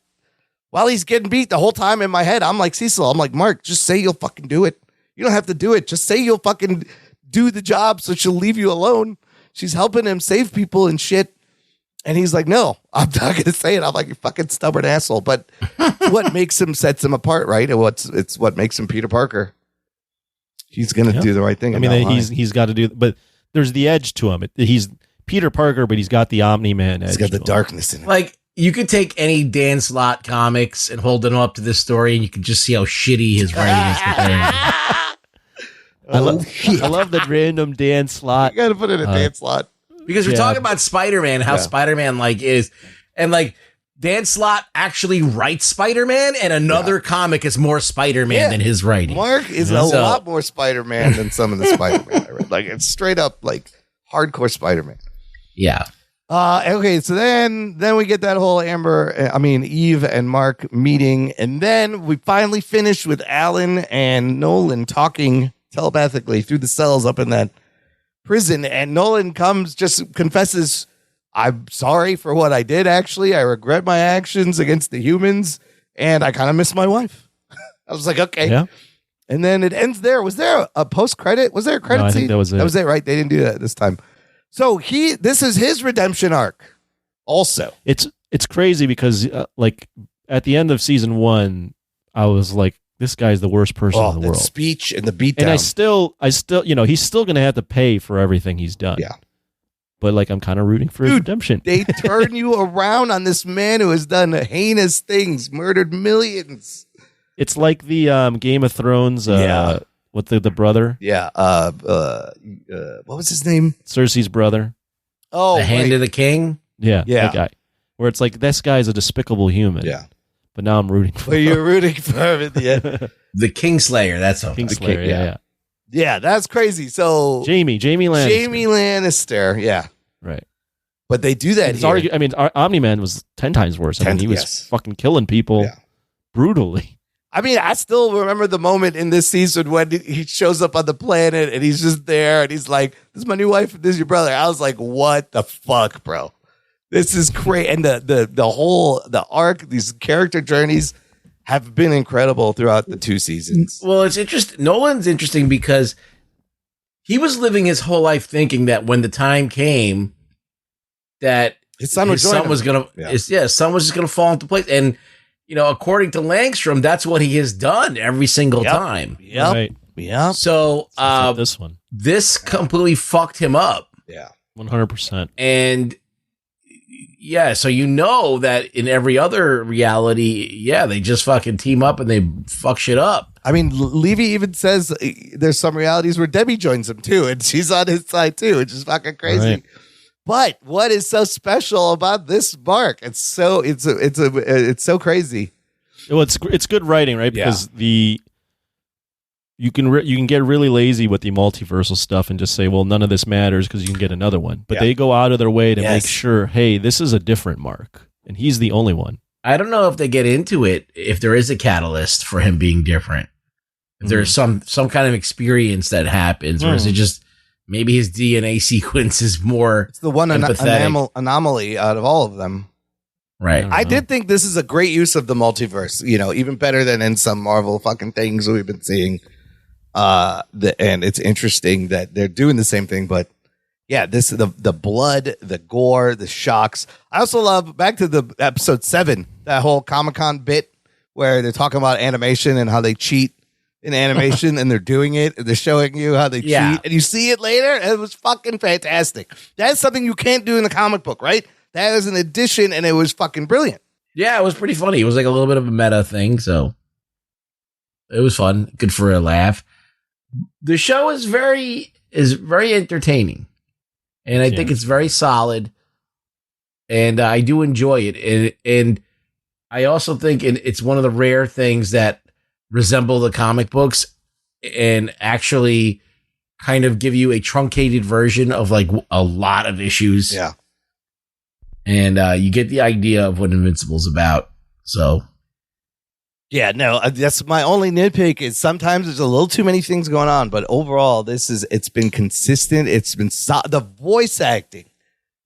While he's getting beat the whole time in my head, I'm like, Cecil, I'm like, Mark, just say you'll fucking do it. You don't have to do it. Just say you'll fucking do the job so she'll leave you alone. She's helping him save people and shit. And he's like, no, I'm not going to say it. I'm like, you fucking stubborn asshole. But what sets him apart, right? It's what makes him Peter Parker. He's going to do the right thing.
I mean, he's got to do, but there's the edge to him. He's Peter Parker, but he's got the Omni-Man edge.
He's got the darkness in him.
Like, you could take any Dan Slott comics and hold them up to this story, and you can just see how shitty his writing is compared.
I love that random Dan Slott.
You got to put in a Dan Slott.
Because we're talking about Spider-Man, how Spider-Man like is, and like Dan Slott actually writes Spider-Man, and another comic is more Spider-Man than his writing.
Mark is a lot more Spider-Man than some of the Spider-Man I read. Like, it's straight up like hardcore Spider-Man.
Yeah.
Okay, so then we get that whole Eve and Mark meeting, and then we finally finish with Alan and Nolan talking telepathically through the cells up in that prison, and Nolan confesses, I'm sorry for what I did, actually. I regret my actions against the humans, and I kind of miss my wife. I was like, okay.
Yeah.
And then it ends there. Was there a post-credit? Was there a credit
No, I
scene?
think that was it.
That was it, right? They didn't do that this time. So this is his redemption arc also.
It's crazy because like at the end of season 1, I was like, this guy's the worst person in the world.
Speech and the beatdown.
And I still, he's still going to have to pay for everything he's done.
Yeah.
But like, I'm kind of rooting for his redemption.
They turn you around on this man who has done heinous things, murdered millions.
It's like the Game of Thrones, with the brother.
Yeah. What was his name?
Cersei's brother.
Oh,
the Hand of the King.
Yeah. That guy. Where it's like, this guy's a despicable human.
Yeah.
But now I'm rooting for
him.
You're
rooting for him at the end.
The Kingslayer. That's all.
Kingslayer, yeah.
Yeah, that's crazy. So
Jamie Lannister.
Jamie Lannister, yeah.
Right.
But they do that here.
Omni-Man was 10 times worse. He was fucking killing people brutally.
I mean, I still remember the moment in this season when he shows up on the planet and he's just there and he's like, this is my new wife, this is your brother. I was like, what the fuck, bro? This is great. And the arc, these character journeys have been incredible throughout the 2 seasons.
Well, it's interesting. Nolan's interesting because he was living his whole life thinking that when the time came that
his son was
going to fall into place. And, according to Langstrom, that's what he has done every single time.
Yep.
Right.
Yeah.
So
this one.
This completely fucked him up.
Yeah.
100%.
And so that in every other reality, they just fucking team up and they fuck shit up.
I mean, Levy even says there's some realities where Debbie joins him too, and she's on his side too, which is fucking crazy. Right. But what is so special about this Mark? It's so crazy.
Well, it's good writing, right? Because you can get really lazy with the multiversal stuff and just say, well, none of this matters because you can get another one. But they go out of their way to make sure, hey, this is a different Mark, and he's the only one.
I don't know if they get into it, if there is a catalyst for him being different. If there's some kind of experience that happens, or is it just maybe his DNA sequence is more
It's the one anomaly out of all of them.
Right.
I did think this is a great use of the multiverse, even better than in some Marvel fucking things we've been seeing. And it's interesting that they're doing the same thing, but this the blood, the gore, the shocks. I also love back to the episode 7, that whole Comic-Con bit where they're talking about animation and how they cheat in animation and they're doing it and they're showing you how they cheat and you see it later. It was fucking fantastic. That's something you can't do in a comic book, right? That is an addition and it was fucking brilliant.
Yeah, it was pretty funny. It was like a little bit of a meta thing, so it was fun. Good for a laugh. The show is very entertaining, and I think it's very solid, and I do enjoy it. And I also think it's one of the rare things that resemble the comic books and actually kind of give you a truncated version of like a lot of issues.
Yeah,
and you get the idea of what Invincible's about. So.
Yeah, no, that's my only nitpick is sometimes there's a little too many things going on, but overall it's been consistent. It's been the voice acting,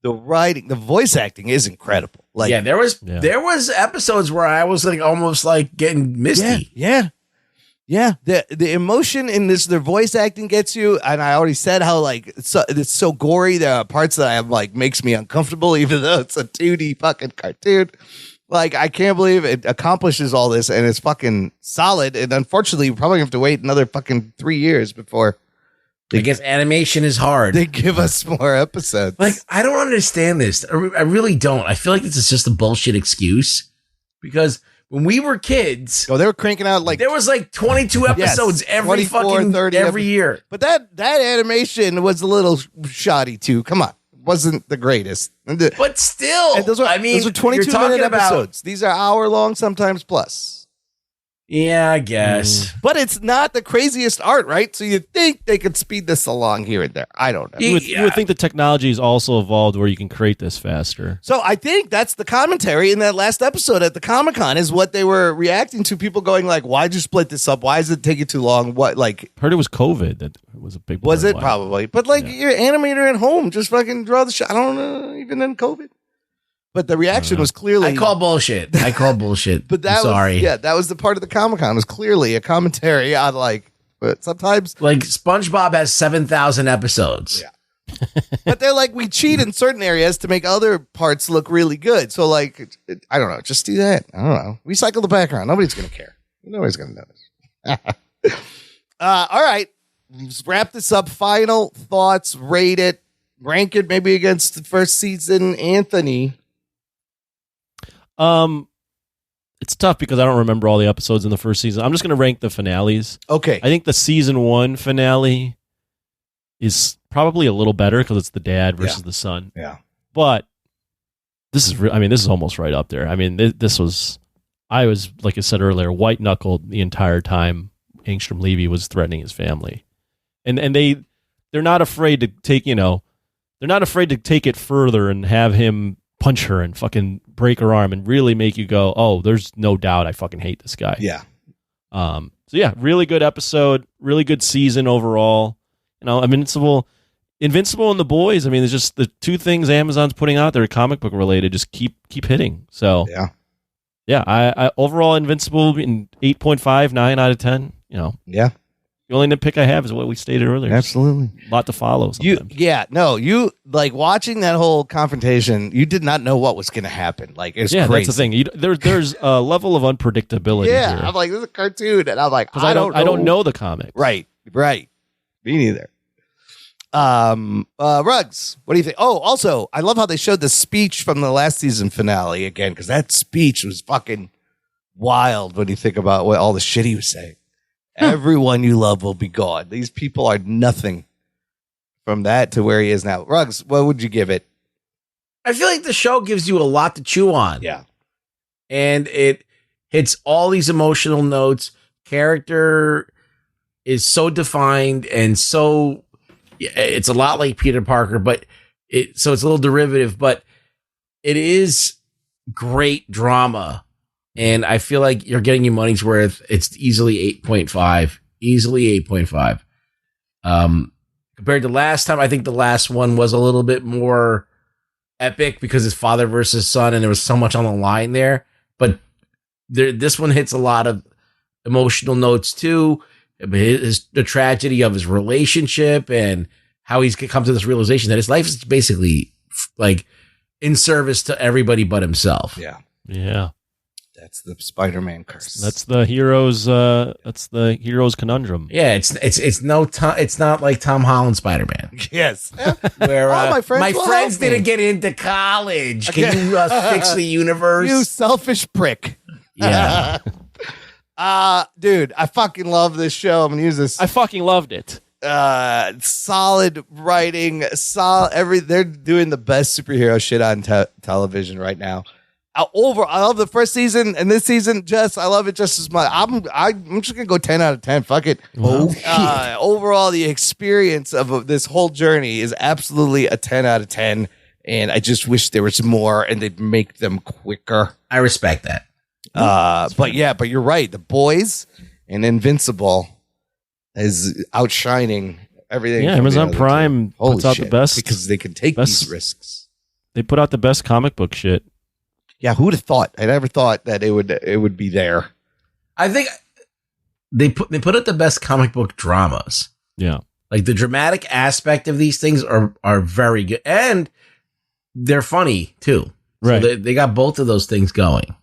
the writing, the voice acting is incredible. Like,
there was episodes where I was like almost like getting misty.
Yeah. Yeah, the emotion in this, their voice acting gets you, and I already said how like it's so gory. There are parts that I have like makes me uncomfortable, even though it's a 2D fucking cartoon. Like I can't believe it accomplishes all this, and it's fucking solid. And unfortunately, we probably have to wait another fucking 3 years before.
I guess animation is hard.
They give us more episodes.
Like I don't understand this. I really don't. I feel like this is just a bullshit excuse because. When we were kids,
they were cranking out like
there was like 22 episodes every
30
year.
But that animation was a little shoddy too. Come on, wasn't the greatest.
But still,
and those are 22-minute episodes. These are hour long, sometimes plus.
Yeah, I guess.
But it's not the craziest art, right? So you'd think they could speed this along here and there. I don't know.
You would think the technology has also evolved where you can create this faster.
So I think that's the commentary in that last episode at the Comic-Con is what they were reacting to. People going like, why'd you split this up? Why is it taking too long? What, like...
Heard it was COVID that was a big...
Was it? Probably. But like, you're an animator at home. Just fucking draw the shot. I don't know, even in COVID. But the reaction was clearly...
I call bullshit.
But that
sorry.
That was the part of the Comic-Con was clearly a commentary on like... But sometimes...
Like SpongeBob has 7,000 episodes.
Yeah. But they're like, we cheat in certain areas to make other parts look really good. So like, I don't know. Just do that. I don't know. Recycle the background. Nobody's going to care. Nobody's going to notice. All right. Let's wrap this up. Final thoughts. Rate it. Rank it maybe against the first season. Anthony.
It's tough because I don't remember all the episodes in the first season. I'm just going to rank the finales.
Okay.
I think the season 1 finale is probably a little better because it's the dad versus the son.
Yeah.
But this is, this is almost right up there. I mean, I was, like I said earlier, white knuckled the entire time Angstrom Levy was threatening his family. And they're not afraid to take, they're not afraid to take it further and have him punch her and fucking break her arm and really make you go, oh, there's no doubt I fucking hate this guy.
Yeah.
So yeah, really good episode, really good season overall. Invincible and The Boys. I mean, it's just the two things Amazon's putting out that are comic book related just keep hitting. So yeah, I overall Invincible in 8.5, 9 out of 10.
Yeah.
The only nitpick I have is what we stated earlier.
Absolutely.
A lot to follow.
You like watching that whole confrontation, you did not know what was going to happen. Like, it's crazy.
That's the thing. There's a level of unpredictability here.
I'm like, this is a cartoon. And I'm like,
I don't know the comics.
Right. Me neither. Ruggs, what do you think? Oh, also, I love how they showed the speech from the last season finale again, because that speech was fucking wild when you think about what all the shit he was saying. Everyone you love will be gone. These people are nothing from that to where he is now. Ruggs, what would you give it?
I feel like the show gives you a lot to chew on.
Yeah.
And it hits all these emotional notes. Character is so defined and so it's a lot like Peter Parker, but so it's a little derivative, but it is great drama. And I feel like you're getting your money's worth. It's easily 8.5. Easily 8.5. Compared to last time, I think the last one was a little bit more epic because it's father versus son, and there was so much on the line there. But this one hits a lot of emotional notes too. The tragedy of his relationship and how he's come to this realization that his life is basically like in service to everybody but himself.
Yeah.
Yeah.
That's the Spider-Man curse.
That's the hero's. That's the hero's conundrum.
Yeah, it's not like Tom Holland Spider-Man.
Yes,
where
my friends
didn't get into college. Can you fix the universe?
You selfish prick.
Yeah.
Dude, I fucking love this show. I'm gonna use this.
I fucking loved it.
Solid writing, they're doing the best superhero shit on television right now. I love the first season and this season. I love it just as much. I'm just gonna go 10 out of 10. Fuck it. Overall, the experience of this whole journey is absolutely a 10 out of 10. And I just wish there was more and they'd make them quicker.
I respect that.
But you're right. The Boys and Invincible is outshining everything.
Yeah, Amazon Prime puts out the best
because they can take these risks.
They put out the best comic book shit.
Yeah, who'd have thought? I never thought that it would be there.
I think they put out the best comic book dramas.
Yeah.
Like the dramatic aspect of these things are very good, and they're funny too.
Right.
So they got both of those things going.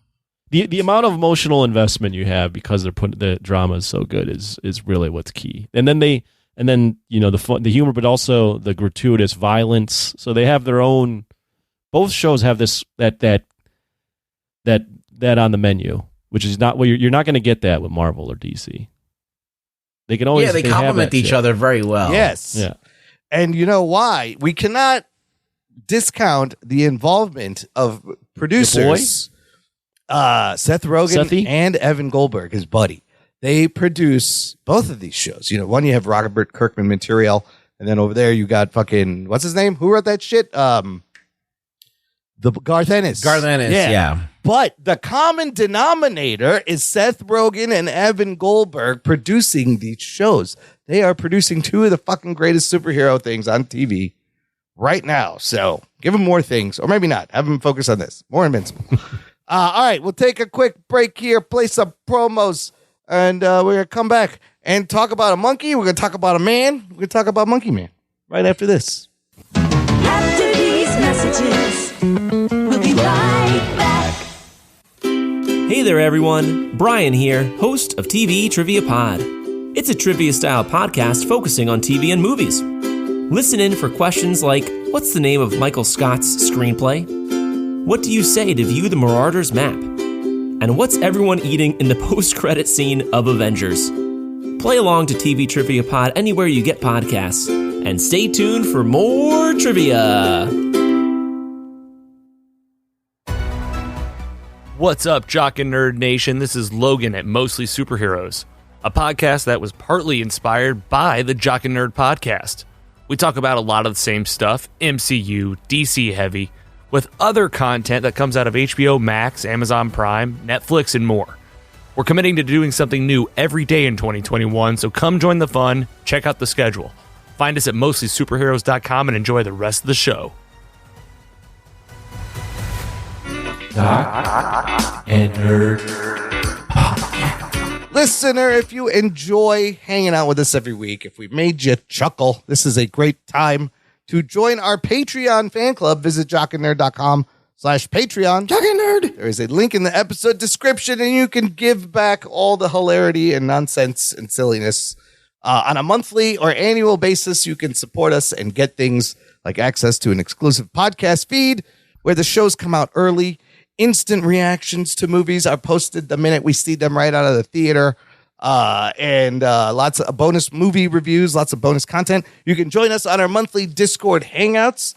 The amount of emotional investment you have because they're putting the drama is so good is really what's key. And then the fun, the humor, but also the gratuitous violence. So they have their own. Both shows have this that on the menu, which is not you're not going to get that with Marvel or DC. They can always
they complement each other very well.
Yes.
Yeah.
And you know why? We cannot discount the involvement of producers. Seth Rogen
Sethy?
and Evan Goldberg, his buddy. They produce both of these shows. One you have Robert Kirkman material, and then over there you got fucking what's his name? Who wrote that shit? The Garth Ennis.
Garth Ennis, yeah.
But the common denominator is Seth Rogen and Evan Goldberg producing these shows. They are producing two of the fucking greatest superhero things on TV right now. So give them more things, or maybe not. Have them focus on this. More Invincible. All right, we'll take a quick break here, play some promos, and we're going to come back and talk about a monkey. We're going to talk about a man. We're going to talk about Monkey Man right after this.
After these messages, we'll be right back.
Hey there, everyone. Brian here, host of TV Trivia Pod. It's a trivia-style podcast focusing on TV and movies. Listen in for questions like, what's the name of Michael Scott's screenplay? What do you say to view the Marauders map? And what's everyone eating in the post-credit scene of Avengers? Play along to TV Trivia Pod anywhere you get podcasts. And stay tuned for more trivia.
What's up, Jock and Nerd Nation? This is Logan at Mostly Superheroes, a podcast that was partly inspired by the Jock and Nerd podcast. We talk about a lot of the same stuff, MCU, DC heavy, with other content that comes out of HBO Max, Amazon Prime, Netflix, and more. We're committing to doing something new every day in 2021, so come join the fun, check out the schedule. Find us at mostlysuperheroes.com and enjoy the rest of the show.
Jock and Nerd.
Listener, if you enjoy hanging out with us every week, if we made you chuckle, this is a great time to join our Patreon fan club. Visit jockandnerd.com/Patreon. Jock and Nerd. There is a link in the episode description, and you can give back all the hilarity and nonsense and silliness. On a monthly or annual basis, you can support us and get things like access to an exclusive podcast feed where the shows come out early. Instant reactions to movies are posted the minute we see them right out of the theater. And lots of bonus movie reviews, lots of bonus content. You can join us on our monthly Discord hangouts.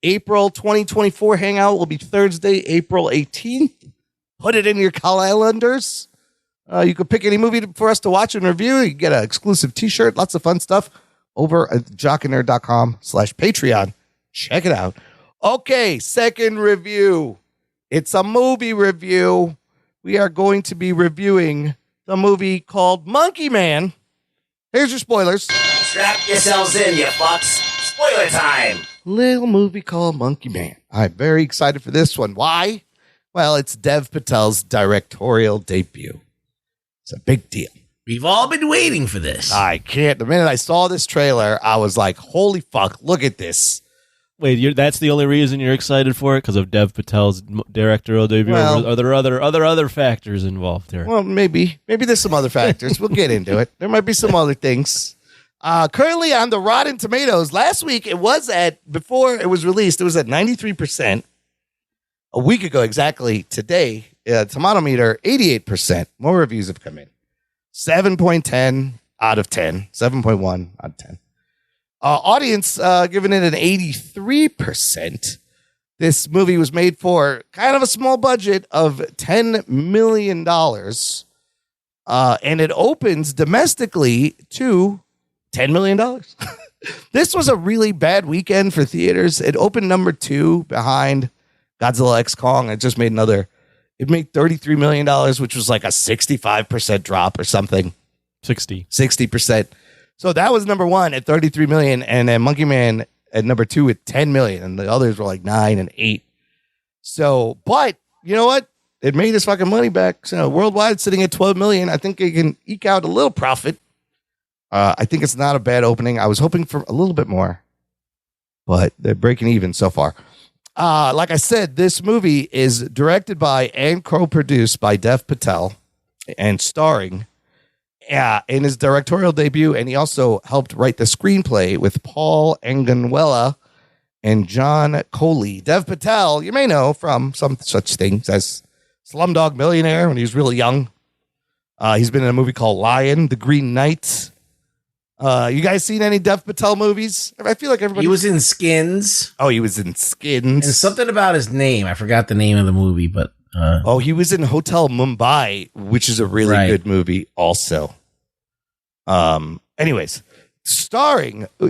April 2024 hangout will be Thursday, April 18th. Put it in your calendars. You can pick any movie for us to watch and review. You can get an exclusive t-shirt, lots of fun stuff over at jockandnerd.com/Patreon. Check it out. Okay, second review. It's a movie review. We are going to be reviewing the movie called Monkey Man. Here's your spoilers.
Strap yourselves in, you fucks. Spoiler time.
Little movie called Monkey Man. I'm very excited for this one. Why? Well, it's Dev Patel's directorial debut. It's a big deal.
We've all been waiting for this.
I can't. The minute I saw this trailer, I was like, holy fuck, look at this.
Wait, that's the only reason you're excited for it? Because of Dev Patel's directorial debut?
Well,
or are there other factors involved here?
Well, maybe there's some other factors. We'll get into it. There might be some other things. Currently on the Rotten Tomatoes, last week before it was released, it was at 93%. A week ago, exactly today, tomato meter, 88%. More reviews have come in. 7.10 out of 10. 7.1 out of 10. Audience giving it an 83%. This movie was made for kind of a small budget of $10 million. And it opens domestically to $10 million. This was a really bad weekend for theaters. It opened number 2 behind Godzilla X Kong. It just made it made $33 million, which was like a 65% drop or something. 60%. So that was number 1 at 33 million, and then Monkey Man at number 2 at 10 million, and the others were like 9 and 8. So, but you know what? it made its fucking money back. So worldwide, sitting at 12 million. I think it can eke out a little profit. I think it's not a bad opening. I was hoping for a little bit more, but they're breaking even so far. Like I said, this movie is directed by and co-produced by Dev Patel and starring in his directorial debut. And he also helped write the screenplay with Paul Anganuela and John Coley. Dev Patel, you may know from some such things as Slumdog Millionaire when he was really young. He's been in a movie called Lion, The Green Knight. You guys seen any Dev Patel movies? I feel like everybody...
He was in Skins.
Oh, he was in Skins.
And something about his name. I forgot the name of the movie, but...
he was in Hotel Mumbai, which is a really good movie also. Anyways,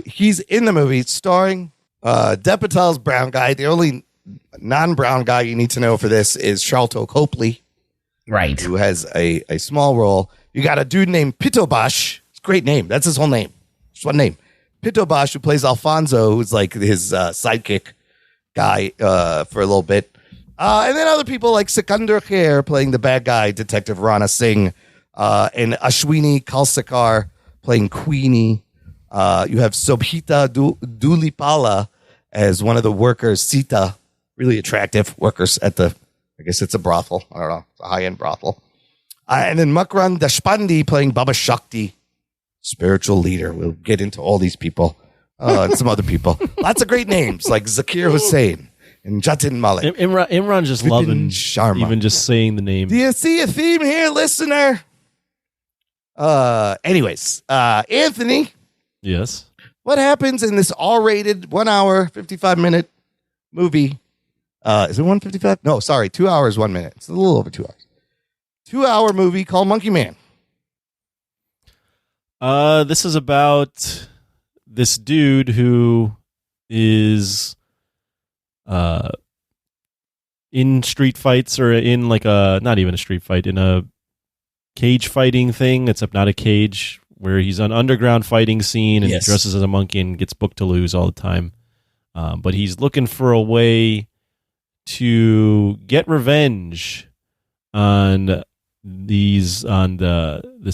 he's in the movie starring Dev Patel's brown guy. The only non-brown guy you need to know for this is Sharlto Copley.
Right.
Who has a small role. You got a dude named Pitobash. Great name. That's his whole name. Just one name. Pitobash, who plays Alfonso, who's like his sidekick guy for a little bit. And then other people like Sikandar Khair playing the bad guy, Detective Rana Singh, and Ashwini Kalsekar playing Queenie. You have Sobhita Dulipala as one of the workers, Sita, really attractive workers at I guess it's a brothel. I don't know. It's a high-end brothel. And then Makran Deshpande playing Baba Shakti, spiritual leader. We'll get into all these people and some other people. Lots of great names like Zakir Hussain and Jatin Malik.
Imran just
Vipin
loving
Sharma.
even just saying the name.
Do you see a theme here, listener? Anyways, Anthony.
Yes.
What happens in this R-rated 1 hour, 55-minute movie? Is it 155? No, sorry, 2 hours, 1 minute. It's a little over 2 hours. 2-hour movie called Monkey Man.
This is about this dude who is in street fights, or in like not even a street fight, in a cage fighting thing, except not a cage, where he's an underground fighting scene and he dresses as a monkey and gets booked to lose all the time. But he's looking for a way to get revenge on this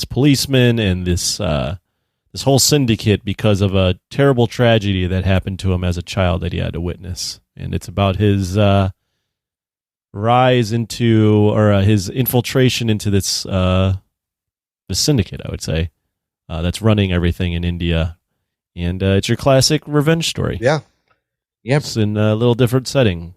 policeman and this whole syndicate because of a terrible tragedy that happened to him as a child that he had to witness. And it's about his rise into, or his infiltration into this syndicate, I would say, that's running everything in India. And it's your classic revenge story.
Yeah. Yep.
It's in a little different setting.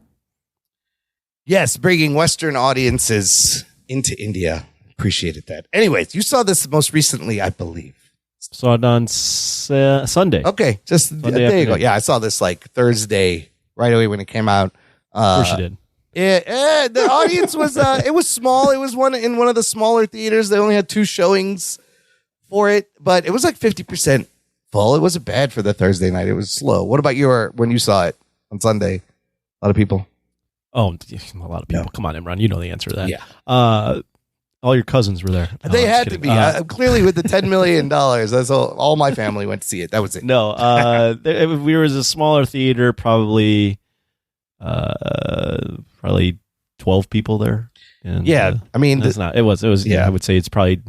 Yes, bringing Western audiences into India. Appreciated that. Anyways, you saw this most recently, I believe.
Saw it on Sunday.
Okay, just
Sunday
there you
afternoon.
go. Yeah, I saw this like Thursday, right away when it came out.
Of course you did.
The audience was it was small. It was in one of the smaller theaters. They only had 2 showings for it, but it was like 50% full. It wasn't bad for the Thursday night. It was slow. What about when you saw it on Sunday? A lot of people.
Oh, a lot of people.
No.
Come on, Imran. You know the answer to that.
Yeah.
All your cousins were there. No,
They
I'm just
had to
kidding.
be. Clearly, with the $10 million, that's all my family went to see it. That was it.
No, we were a smaller theater, probably 12 people there. And,
Yeah, I mean,
it's not. It was. Yeah, I would say it's probably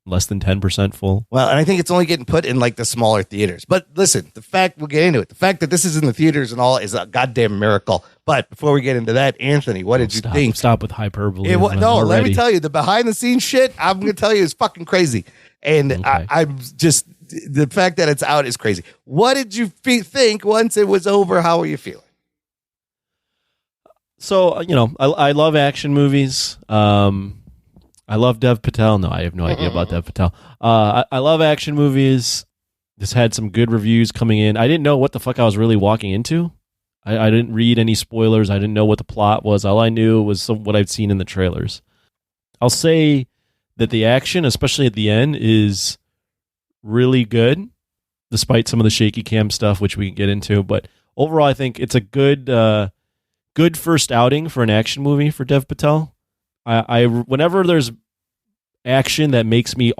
less than 10% full.
Well, and I think it's only getting put in like the smaller theaters. But listen, we'll get into it. The fact that this is in the theaters and all is a goddamn miracle. But before we get into that, Anthony, what did you think?
Stop with hyperbole.
Let me tell you, the behind the scenes shit, I'm going to tell you, is fucking crazy. And
Okay.
I'm just, the fact that it's out is crazy. What did you think once it was over? How were you feeling?
So, I love action movies. I love Dev Patel. No, I have no idea about Dev Patel. I love action movies. This had some good reviews coming in. I didn't know what the fuck I was really walking into. I didn't read any spoilers. I didn't know what the plot was. All I knew was what I'd seen in the trailers. I'll say that the action, especially at the end, is really good, despite some of the shaky cam stuff, which we can get into. But overall, I think it's a good first outing for an action movie for Dev Patel. I whenever there's action that makes me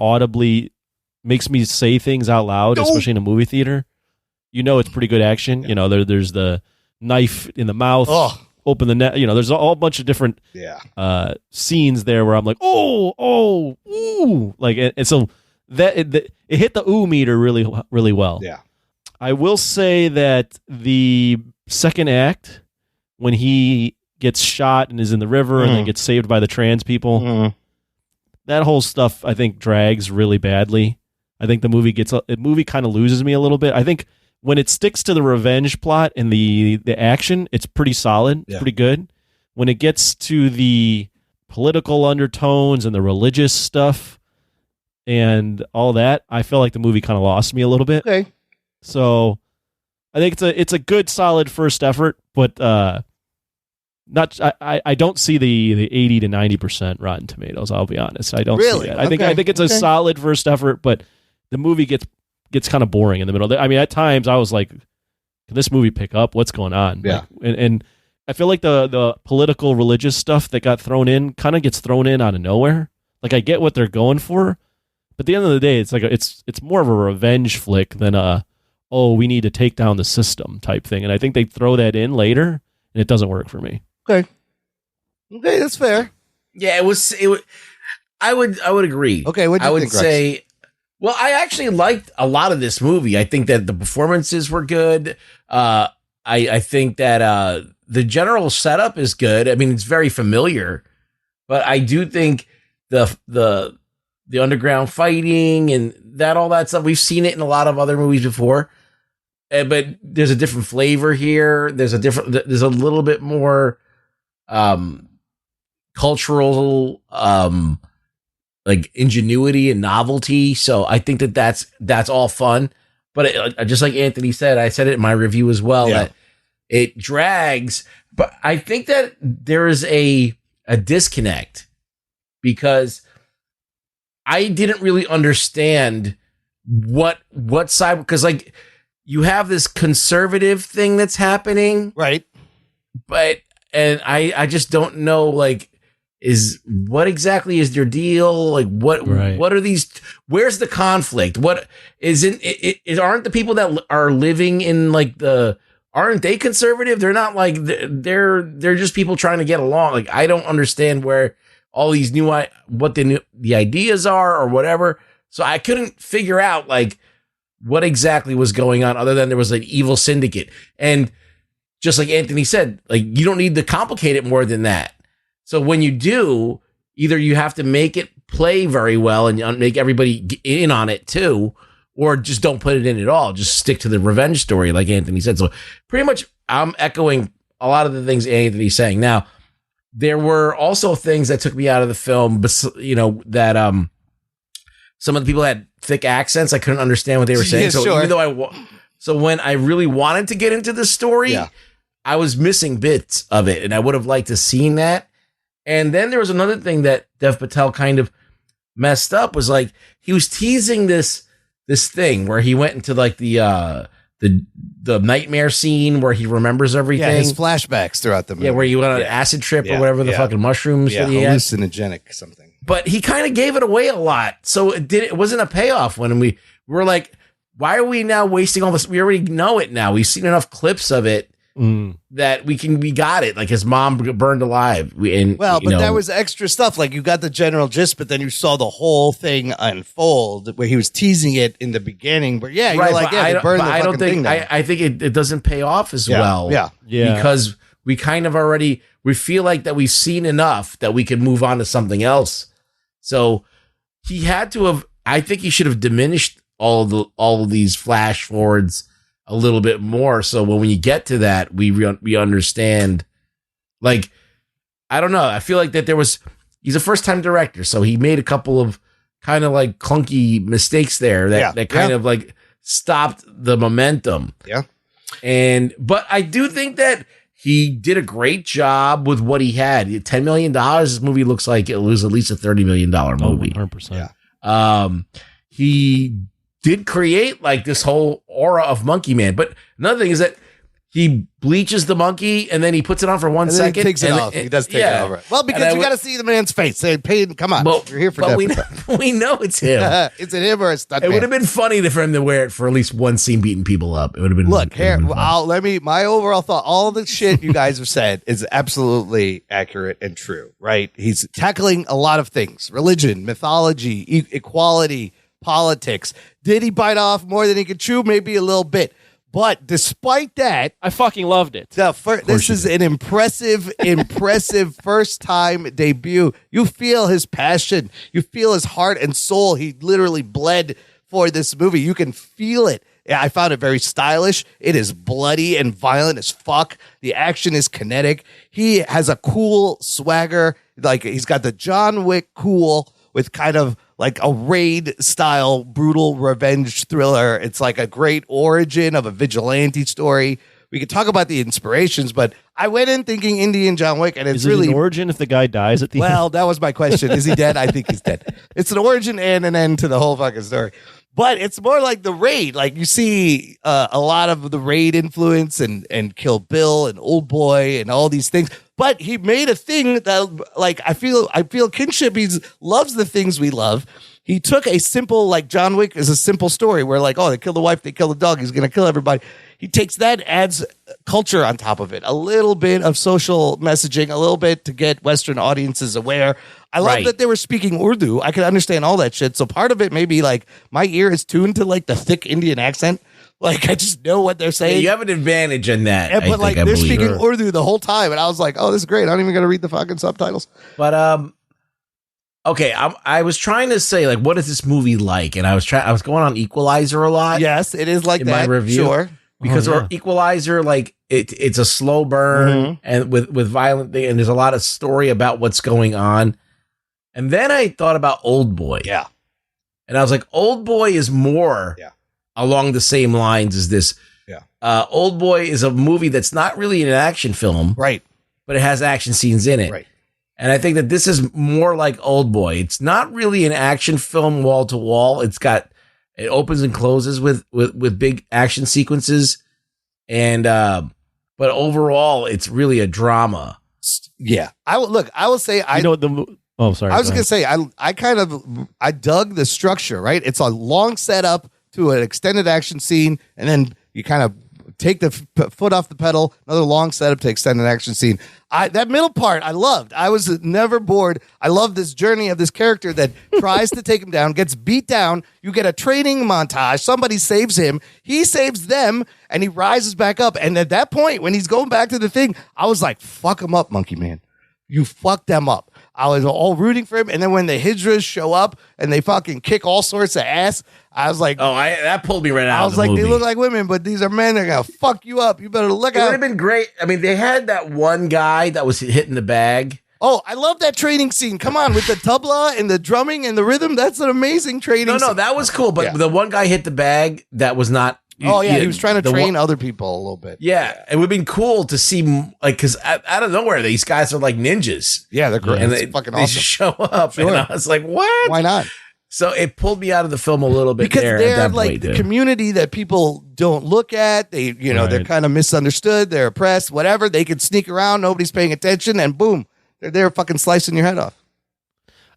say things out loud, especially in a movie theater, it's pretty good action. There's the knife in the mouth. open the net. There's a whole bunch of different scenes there where I'm like, oh, ooh, like, and so that it hit the ooh meter really, really well.
Yeah.
I will say that the second act, when he gets shot and is in the river and then gets saved by the trans people, that whole stuff I think drags really badly. I think the movie kind of loses me a little bit. I think when it sticks to the revenge plot and the action, it's pretty solid, it's pretty good. When it gets to the political undertones and the religious stuff and all that, I feel like the movie kind of lost me a little bit.
Okay.
So I think it's a good solid first effort, but I don't see the 80 to 90% Rotten Tomatoes. I'll be honest, I don't see that. I think it's a solid first effort, but the movie gets kind of boring in the middle. I mean, at times I was like, "Can this movie pick up? What's going on?"
Yeah,
and I feel like the political religious stuff that got thrown in kind of gets thrown in out of nowhere. Like I get what they're going for, but at the end of the day, it's like it's more of a revenge flick than we need to take down the system type thing. And I think they throw that in later, and it doesn't work for me.
Okay, that's fair.
Yeah, it was. I would agree.
Okay, what do you think,
I would say. Well, I actually liked a lot of this movie. I think that the performances were good. I think that the general setup is good. I mean, it's very familiar, but I do think the underground fighting and all that stuff, we've seen it in a lot of other movies before. But there's a different flavor here. There's a little bit more cultural like ingenuity and novelty. So I think that's all fun. But just like Anthony said, I said it in my review as well, that it drags. But I think that there is a disconnect because I didn't really understand what side, because like you have this conservative thing that's happening,
right?
And I just don't know, like, what exactly is their deal? Like, what are these? Where's the conflict? What isn't it? Aren't the people that are living in like aren't they conservative? They're not like they're just people trying to get along. Like, I don't understand where all these what the ideas are or whatever. So I couldn't figure out like what exactly was going on, other than there was an evil syndicate. And just like Anthony said, like, you don't need to complicate it more than that. So when you do, either you have to make it play very well and make everybody get in on it too, or just don't put it in at all. Just stick to the revenge story, like Anthony said. So pretty much I'm echoing a lot of the things Anthony's saying. Now, there were also things that took me out of the film, but that some of the people had thick accents. I couldn't understand what they were saying.
Yeah,
so
sure.
even though when I really wanted to get into the story, I was missing bits of it, and I would have liked to seen that. And then there was another thing that Dev Patel kind of messed up, was like he was teasing this thing where he went into like the nightmare scene where he remembers everything.
Yeah, his flashbacks throughout the movie.
Yeah, where he went on an acid trip or whatever the fucking mushrooms that he had.
Hallucinogenic something.
But he kind of gave it away a lot. So it wasn't a payoff when we were like, why are we now wasting all this? We already know it now. We've seen enough clips of it that we got it. Like his mom burned alive.
That was extra stuff. Like you got the general gist, but then you saw the whole thing unfold where he was teasing it in the beginning. But you're like, they burned the fucking thing down.
I think it doesn't pay off as well.
Yeah.
Because we kind of we feel like that we've seen enough that we can move on to something else. So he had to have, I think he should have diminished all of these flash forwards a little bit more. So when you get to that, we understand, like, I don't know. I feel like that he's a first time director. So he made a couple of kind of like clunky mistakes there that kind of like stopped the momentum.
Yeah.
But I do think that he did a great job with what he had. $10 million. This movie looks like it was at least a $30 million movie.
100%.
Yeah. He did create like this whole aura of Monkey Man. But another thing is that he bleaches the monkey and then he puts it on for 1
And then
second.
he takes it
and
off. He does take it off. Right. Well, because you got to see the man's face. Say, Payton, come on. You're here for
but
that.
we know it's him.
Is it him or a stunt
It
man?
would have been funny for him to wear it for at least one scene beating people up. It would have been.
Look, here,
been fun.
my overall thought, all the shit you guys have said is absolutely accurate and true, right? He's tackling a lot of things: religion, mythology, equality, politics. Did he bite off more than he could chew? Maybe a little bit. But despite that,
I fucking loved it.
This is an impressive first time debut. You feel his passion. You feel his heart and soul. He literally bled for this movie. You can feel it. I found it very stylish. It is bloody and violent as fuck. The action is kinetic. He has a cool swagger. Like, he's got the John Wick cool with kind of like a raid style brutal revenge thriller. It's like a great origin of a vigilante story. We could talk about the inspirations, but I went in thinking Indian John Wick, and it's
Is it
really
an origin if the guy dies at the end?
well, that was my question. Is he dead? I think he's dead. It's an origin and an end to the whole fucking story. But it's more like the Raid. Like, you see a lot of the Raid influence and Kill Bill and Old Boy and all these things. But he made a thing that, like, I feel kinship. He loves the things we love. He took a simple, like, John Wick is a simple story where, like, oh, they kill the wife, they kill the dog, he's going to kill everybody. He takes that, adds culture on top of it, a little bit of social messaging, a little bit to get Western audiences aware. I love that they were speaking Urdu. I could understand all that shit. So part of it may be like my ear is tuned to like the thick Indian accent. Like, I just know what they're saying.
Yeah, you have an advantage in that.
Yeah, but like they're speaking Urdu the whole time, and I was like, "Oh, this is great! I don't even got to read the fucking subtitles."
But okay, I was trying to say, like, what is this movie like? And I was going on Equalizer a lot.
Yes, it is like
in
that.
my review,
sure,
because Equalizer, like it's a slow burn and with violent thing, and there's a lot of story about what's going on. And then I thought about Old Boy.
Yeah,
and I was like, Old Boy is more along the same lines as this. Yeah, Old Boy is a movie that's not really an action film,
right?
But it has action scenes in it,
right?
And I think that this is more like Old Boy. It's not really an action film wall to wall. It opens and closes with big action sequences. And, but overall it's really a drama.
Yeah. I will say,
sorry.
I was going to say, I dug the structure, right? It's a long setup to an extended action scene. And then you kind of take the foot off the pedal, another long setup to extend an action scene. That middle part I loved. I was never bored. I love this journey of this character that tries to take him down, gets beat down. You get a training montage. Somebody saves him. He saves them, and he rises back up. And at that point, when he's going back to the thing, I was like, fuck him up, Monkey Man. You fucked them up. I was all rooting for him. And then when the Hijras show up and they fucking kick all sorts of ass, I was like,
that pulled me right out.
I was like, they look like women, but these are men. They're going to fuck you up. You better look
It would
out.
have been great. I mean, they had that one guy that was hitting the bag.
Oh, I love that training scene. Come on, with the tabla and the drumming and the rhythm. That's an amazing training scene.
No, that was cool. But the one guy hit the bag that was not.
Oh, yeah, he was trying to train other people a little bit.
Yeah, it would have been cool to see, like, because out of nowhere, these guys are like ninjas.
Yeah, they're great.
And
It's
they
fucking
they
awesome.
just show up.
Sure.
And I was like, what?
Why not?
So it pulled me out of the film a little bit
Because
there.
they're
at that
like
point,
the
dude.
community that people don't look at. They, they're kind of misunderstood. They're oppressed, whatever. They can sneak around. Nobody's paying attention. And boom, they're there fucking slicing your head off.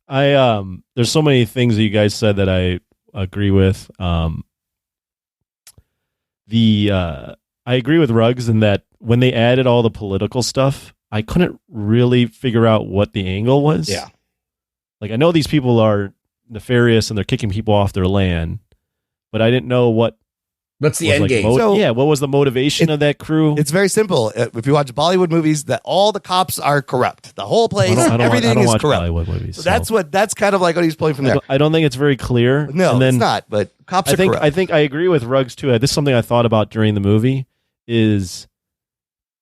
There's so many things that you guys said that I agree with. I agree with Ruggs in that when they added all the political stuff, I couldn't really figure out what the angle was.
Yeah.
Like, I know these people are nefarious and they're kicking people off their land, but I didn't know what's
the end game.
What was the motivation of that crew?
It's very simple. If you watch Bollywood movies, that all the cops are corrupt. The whole place, everything is
watch
corrupt.
Bollywood movies,
so that's kind of like what he's pulling from there.
I don't think it's very clear.
No, it's not. But cops are corrupt.
I think I agree with Ruggs too. This is something I thought about during the movie. Is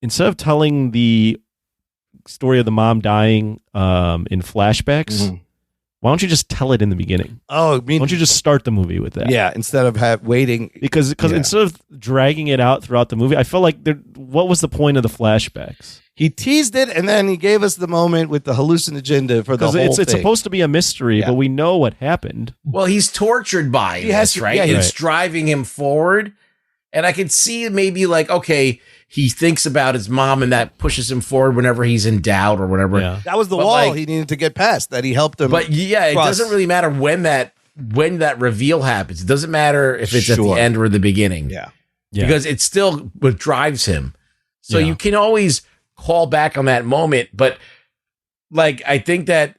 instead of telling the story of the mom dying in flashbacks, why don't you just tell it in the beginning?
Oh,
why don't you just start the movie with that?
Yeah, instead of waiting.
Because instead of dragging it out throughout the movie, I felt like what was the point of the flashbacks?
He teased it, and then he gave us the moment with the hallucinogen for the whole thing.
It's supposed to be a mystery, but we know what happened.
Well, he's tortured by this, right?
Yeah,
It's driving him forward. And I could see maybe like, okay, he thinks about his mom, and that pushes him forward whenever he's in doubt or whatever.
Yeah.
That was the
But,
wall
like-
he needed to get past. That he helped him.
But yeah, it
cross.
doesn't really matter when that reveal happens. It doesn't matter if it's at
Sure.
the end or the beginning.
Yeah.
Because it's still what drives him. So
Yeah.
you can always call back on that moment, but like I think that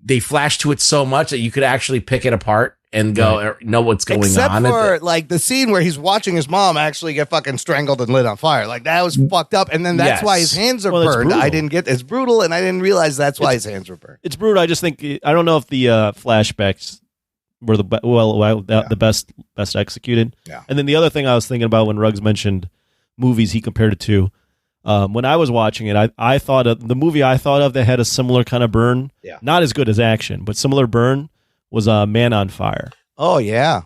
they flash to it so much that you could actually pick it apart and go know what's going
Except
on.
for like the scene where he's watching his mom actually get fucking strangled and lit on fire. Like that was fucked up. And then that's
Yes.
why his hands are
Well, it's
burned.
brutal.
I didn't get it's brutal, and I didn't realize that's why his hands were burned.
It's brutal. I just think I don't know if the flashbacks were the best executed.
Yeah.
And then the other thing I was thinking about when Ruggs mentioned movies he compared it to, when I was watching it, I thought of the movie I thought of that had a similar kind of burn.
Yeah.
Not as good as action, but similar burn was Man on Fire.
Oh yeah.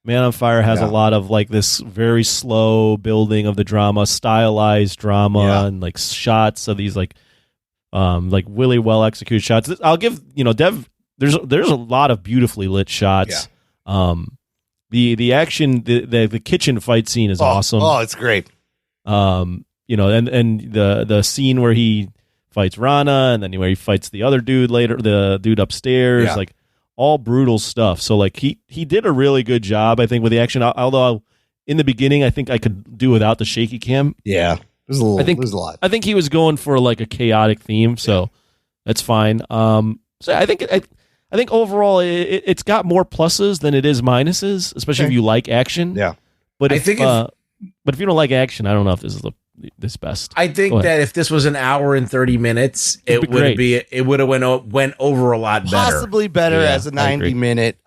Man on Fire has
Yeah.
a lot of like this very slow building of the drama, stylized drama,
Yeah.
and like shots of these like really well executed shots. I'll give Dev. There's a lot of beautifully lit shots. The action, the kitchen fight scene is awesome.
Oh, it's great.
And the scene where he fights Rana, and then where he fights the other dude later, the dude upstairs,
Yeah.
like all brutal stuff. So like he did a really good job, I think, with the action. Although in the begining, I think I could do without the shaky cam.
Yeah. There's a little,
I think
there's a lot.
I think he was going for like a chaotic theme, so that's fine. So I think overall it's got more pluses than it is minuses, especially if you like action.
Yeah.
But
I
if,
think
but if you don't like action, I don't know if this is this best.
I think
Go ahead.
that if this was an hour and 30 minutes,
It'd
it would have went over a lot better.
Possibly better
Yeah,
as a
I agree.
90-minute.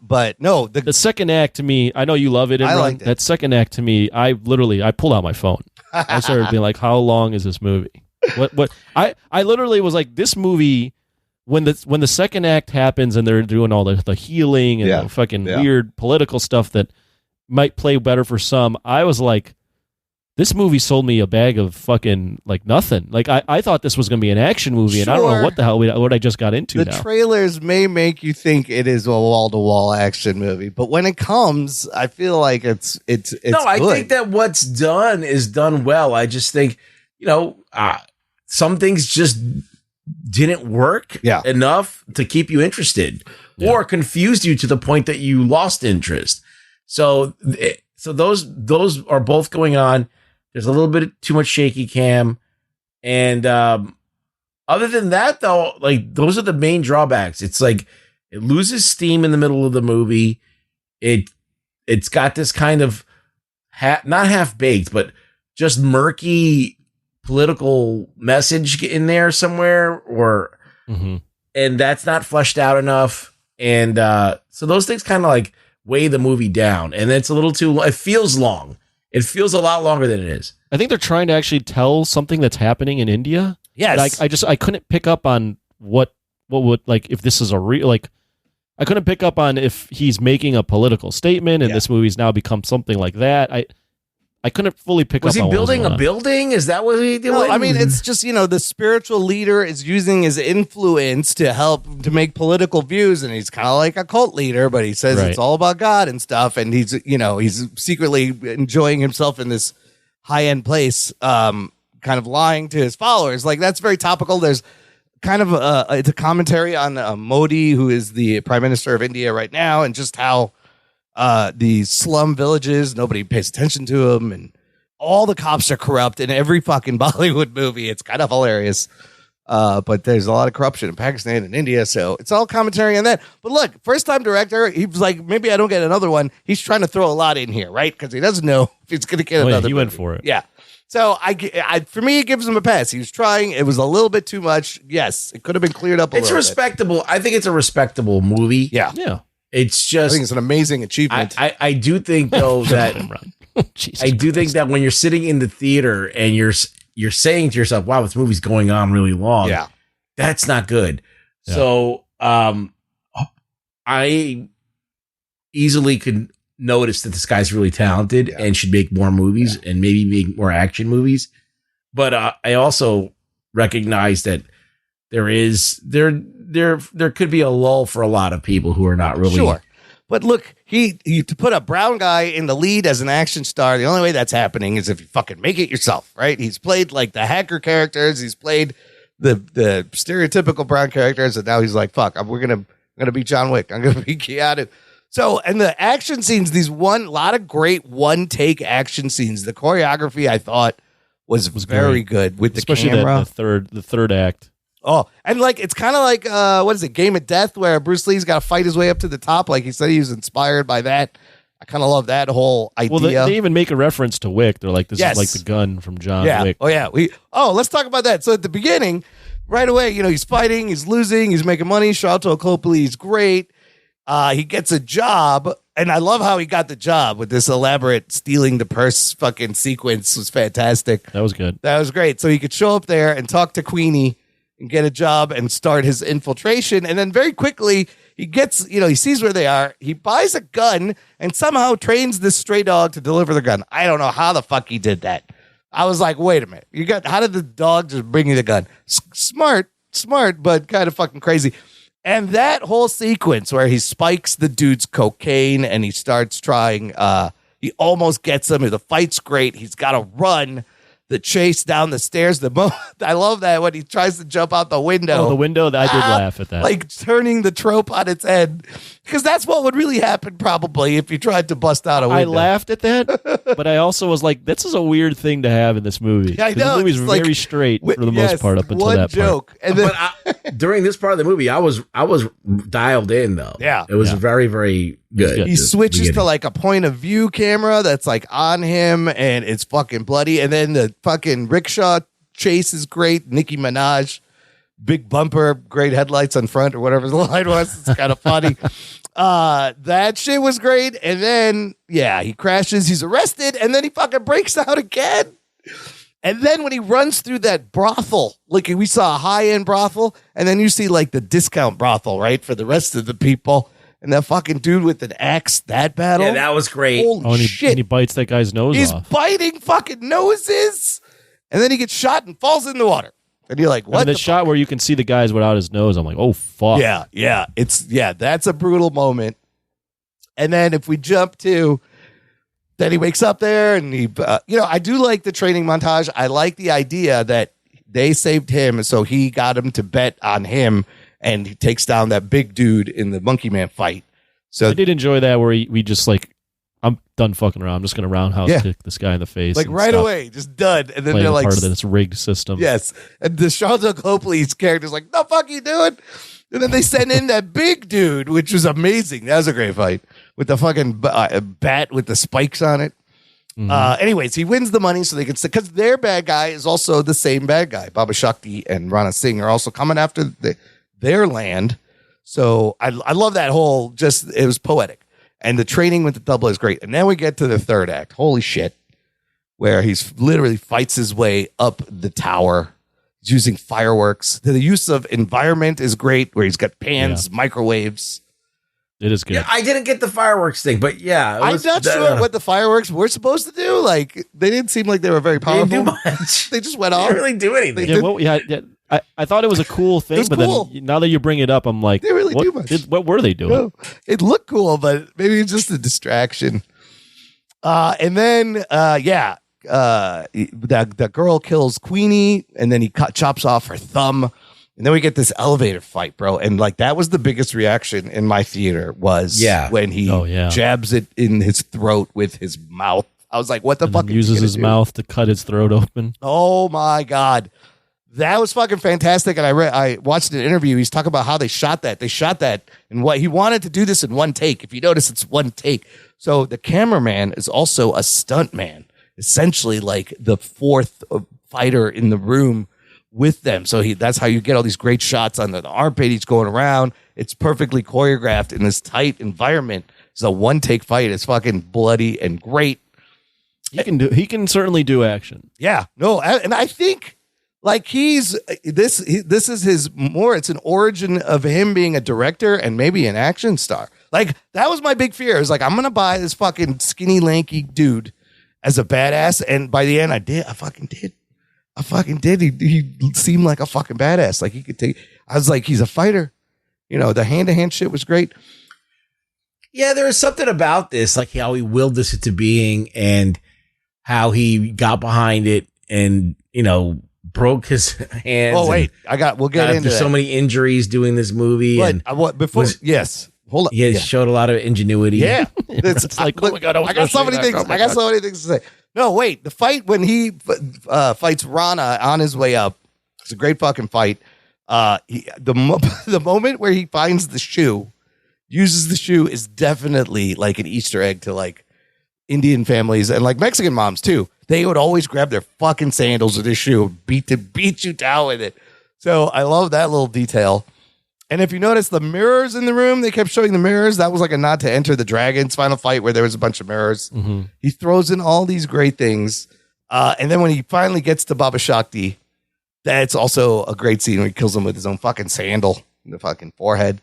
But no,
The second act to me, I know you love it.
I
Imran.
liked it.
That second act to me, I pulled out my phone. I started being like, how long is this movie? What? I literally was like, this movie, when the second act happens and they're doing all the healing and
Yeah.
the fucking
Yeah.
weird political stuff that might play better for some, I was like, this movie sold me a bag of fucking like nothing. Like I thought this was going to be an action movie, and I don't know
Sure.
what the hell what I just got into
the
now.
trailers may make you think it is a wall-to-wall action movie, but when it comes, I feel like it's
No, I
good.
think that what's done is done well. I just think, some things just didn't work enough to keep you interested or confused you to the point that you lost interest. So those are both going on. There's a little bit too much shaky cam. And other than that, though, like those are the main drawbacks. It's like it loses steam in the middle of the movie. It's got this kind of not half baked, but just murky political message in there somewhere, and that's not fleshed out enough. And so those things kind of like weigh the movie down, and it's a little too. It feels long. It feels a lot longer than it is.
I think they're trying to actually tell something that's happening in India.
Yes.
Like I couldn't pick up on what would like if this is a real like I couldn't pick up on if he's making a political statement and this movie's now become something like that. I couldn't fully pick
Was
up
he
on what
building
going
a
on.
building? Is that what he did?
No, I mean, it's just, the spiritual leader is using his influence to help to make political views. And he's kind of like a cult leader, but he says
Right.
it's all about God and stuff. And he's secretly enjoying himself in this high end place, kind of lying to his followers. Like, that's very topical. There's kind of it's a commentary on Modi, who is the prime minister of India right now, and just how the slum villages, nobody pays attention to them, and all the cops are corrupt in every fucking Bollywood movie. It's kind of hilarious. But there's a lot of corruption in Pakistan and India, so it's all commentary on that. But look, first time director, he was like, maybe I don't get another one. He's trying to throw a lot in here, right? Because he doesn't know if he's going to get another.
He went
movie.
for it.
Yeah. So I for me, it gives him a pass. He was trying. It was a little bit too much. Yes, it could have been cleared up a
It's
little
respectable. I think it's a respectable movie.
Yeah.
Yeah.
It's
I
just
think it's an amazing achievement.
I do think though that
Jesus
I do think that when you're sitting in the theater and you're saying to yourself, "Wow, this movie's going on really long."
Yeah.
That's not good.
Yeah.
So I easily could notice that this guy's really talented and should make more movies and maybe make more action movies. But I also recognize that there could be a lull for a lot of people who are not really
Sure. But look, he to put a brown guy in the lead as an action star, the only way that's happening is if you fucking make it yourself, right? He's played like the hacker characters, he's played the stereotypical brown characters, and now he's like, fuck, we're gonna be John Wick. I'm gonna be Keanu. So, and the action scenes, lot of great one take action scenes. The choreography I thought was very good with
especially
the camera.
the third act.
Oh, and like it's kind of like what is it, Game of Death, where Bruce Lee's got to fight his way up to the top. Like he said, he was inspired by that. I kind of love that whole idea.
Well, they even make a reference to Wick. They're like, this is like the gun from John Wick.
Oh yeah. Let's talk about that. So at the beginning, right away, he's fighting, he's losing, he's making money. Sharlto Copley is great. He gets a job, and I love how he got the job with this elaborate stealing the purse fucking sequence. Was fantastic.
That was good.
That was great. So he could show up there and talk to Queenie and get a job and start his infiltration. And then very quickly, he gets, he sees where they are. He buys a gun and somehow trains this stray dog to deliver the gun. I don't know how the fuck he did that. I was like, wait a minute. How did the dog just bring you the gun? Smart, but kind of fucking crazy. And that whole sequence where he spikes the dude's cocaine and he starts trying, he almost gets him. The fight's great. He's got to run. The chase down the stairs. I love that when he tries to jump out the window.
Oh, the window? I did laugh at that.
Like turning the trope on its head. Because that's what would really happen probably if you tried to bust out a window.
I laughed at that, but I also was like, this is a weird thing to have in this movie.
Yeah, I know.
The movie's very straight for the most part up until
one
that
joke.
part.
And then,
But during this part of the movie, I was dialed in though.
Yeah.
It was very, very good.
he switches to like a point of view camera that's like on him and it's fucking bloody. And then the fucking rickshaw chase is great. Nicki Minaj, big bumper, great headlights on front or whatever the line was. It's kind of funny. That shit was great. And then, he crashes, he's arrested, and then he fucking breaks out again. And then when he runs through that brothel, like we saw a high-end brothel, and then you see like the discount brothel, right, for the rest of the people. And that fucking dude with an axe, that battle.
Yeah, that was great.
Holy shit.
And he bites that guy's nose
He's
off.
biting fucking noses. And then he gets shot and falls in the water. And you're like, what?
And the shot where you can see the guys without his nose, I'm like, oh, fuck.
Yeah. That's a brutal moment. And then if we jump to, then he wakes up there and he, I do like the training montage. I like the idea that they saved him. So he got him to bet on him and he takes down that big dude in the Monkey Man fight. So
I did enjoy that where we just like, I'm done fucking around. I'm just going to roundhouse kick this guy in the face.
Like right away, just done. And then they're like,
part of this rigged system.
Yes. And the Sharlto Copley's character's like, the fuck you doing? And then they send in that big dude, which was amazing. That was a great fight with the fucking bat with the spikes on it.
Mm-hmm.
Anyways, he wins the money so they can, because their bad guy is also the same bad guy. Baba Shakti and Rana Singh are also coming after their land. So I love that whole, it was poetic. And the training with the double is great. And then we get to the third act. Holy shit. Where he's literally fights his way up the tower. He's using fireworks. The use of environment is great, where he's got pans, microwaves.
It is good.
Yeah, I didn't get the fireworks thing, but yeah.
I'm not sure what the fireworks were supposed to do. Like, they didn't seem like they were very powerful.
They didn't do much.
They just went
They
off.
didn't really do anything.
I thought it was a cool thing, but
cool.
then now that you bring it up, I'm like,
They really do much.
what were they doing?
No, it looked cool, but maybe it's just a distraction. And then, the girl kills Queenie, and then he chops off her thumb, and then we get this elevator fight, bro. And like that was the biggest reaction in my theater was when he jabs it in his throat with his mouth. I was like, what the fuck?
Uses his mouth to cut his throat open.
Oh my God. That was fucking fantastic. And I watched an interview. He's talking about how they shot that. They shot that and what he wanted to do this in one take. If you notice, it's one take. So the cameraman is also a stunt man, essentially like the fourth fighter in the room with them. So that's how you get all these great shots on the armpit. He's going around. It's perfectly choreographed in this tight environment. It's a one take fight. It's fucking bloody and great.
He can certainly do action.
Yeah. No. And I think, like this is his more, it's an origin of him being a director and maybe an action star. Like that was my big fear. It was like, I'm going to buy this fucking skinny, lanky dude as a badass. And by the end I fucking did. He seemed like a fucking badass. Like he could take, I was like, he's a fighter. The hand-to-hand shit was great.
Yeah, there is something about this, like how he willed this into being and how he got behind it and, broke his hands.
Oh, wait. We'll get into
so many injuries doing this movie.
But yes. Hold on.
He showed a lot of ingenuity.
Yeah.
It's like, oh my God,
I got so many things. I got so many things to say. No, wait. The fight when he fights Rana on his way up, it's a great fucking fight. The moment where he finds the shoe, uses the shoe, is definitely like an Easter egg to like Indian families and like Mexican moms too. They would always grab their fucking sandals with their shoe, beat you down with it. So I love that little detail. And if you notice the mirrors in the room, they kept showing the mirrors. That was like a nod to Enter the Dragon's final fight where there was a bunch of mirrors.
Mm-hmm.
He throws in all these great things. And then when he finally gets to Baba Shakti, that's also a great scene where he kills him with his own fucking sandal in the fucking forehead.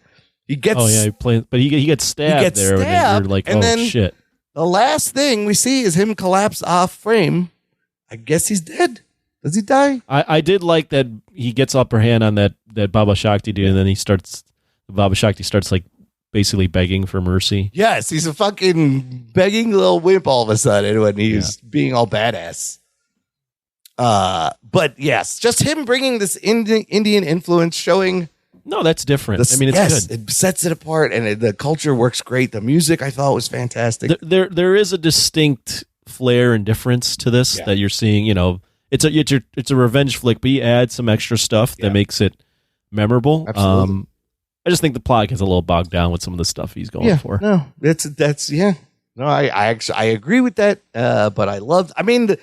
He gets,
he gets stabbed there. And you're like,
and then
shit.
The last thing we see is him collapse off frame. I guess he's dead. Does he die?
I did like that he gets upper hand on that Baba Shakti dude, and then Baba Shakti starts like basically begging for mercy.
Yes, he's a fucking begging little wimp all of a sudden when he's being all badass. But yes, just him bringing this Indian influence, showing.
No, that's different. It's good.
It sets it apart, and the culture works great. The music I thought was fantastic.
There is a distinct flair and difference to this that you're seeing. It's a revenge flick, but you add some extra stuff that makes it memorable.
Absolutely.
I just think the plot gets a little bogged down with some of the stuff he's going for.
No, that's yeah. No, I agree with that. But I loved. I mean, the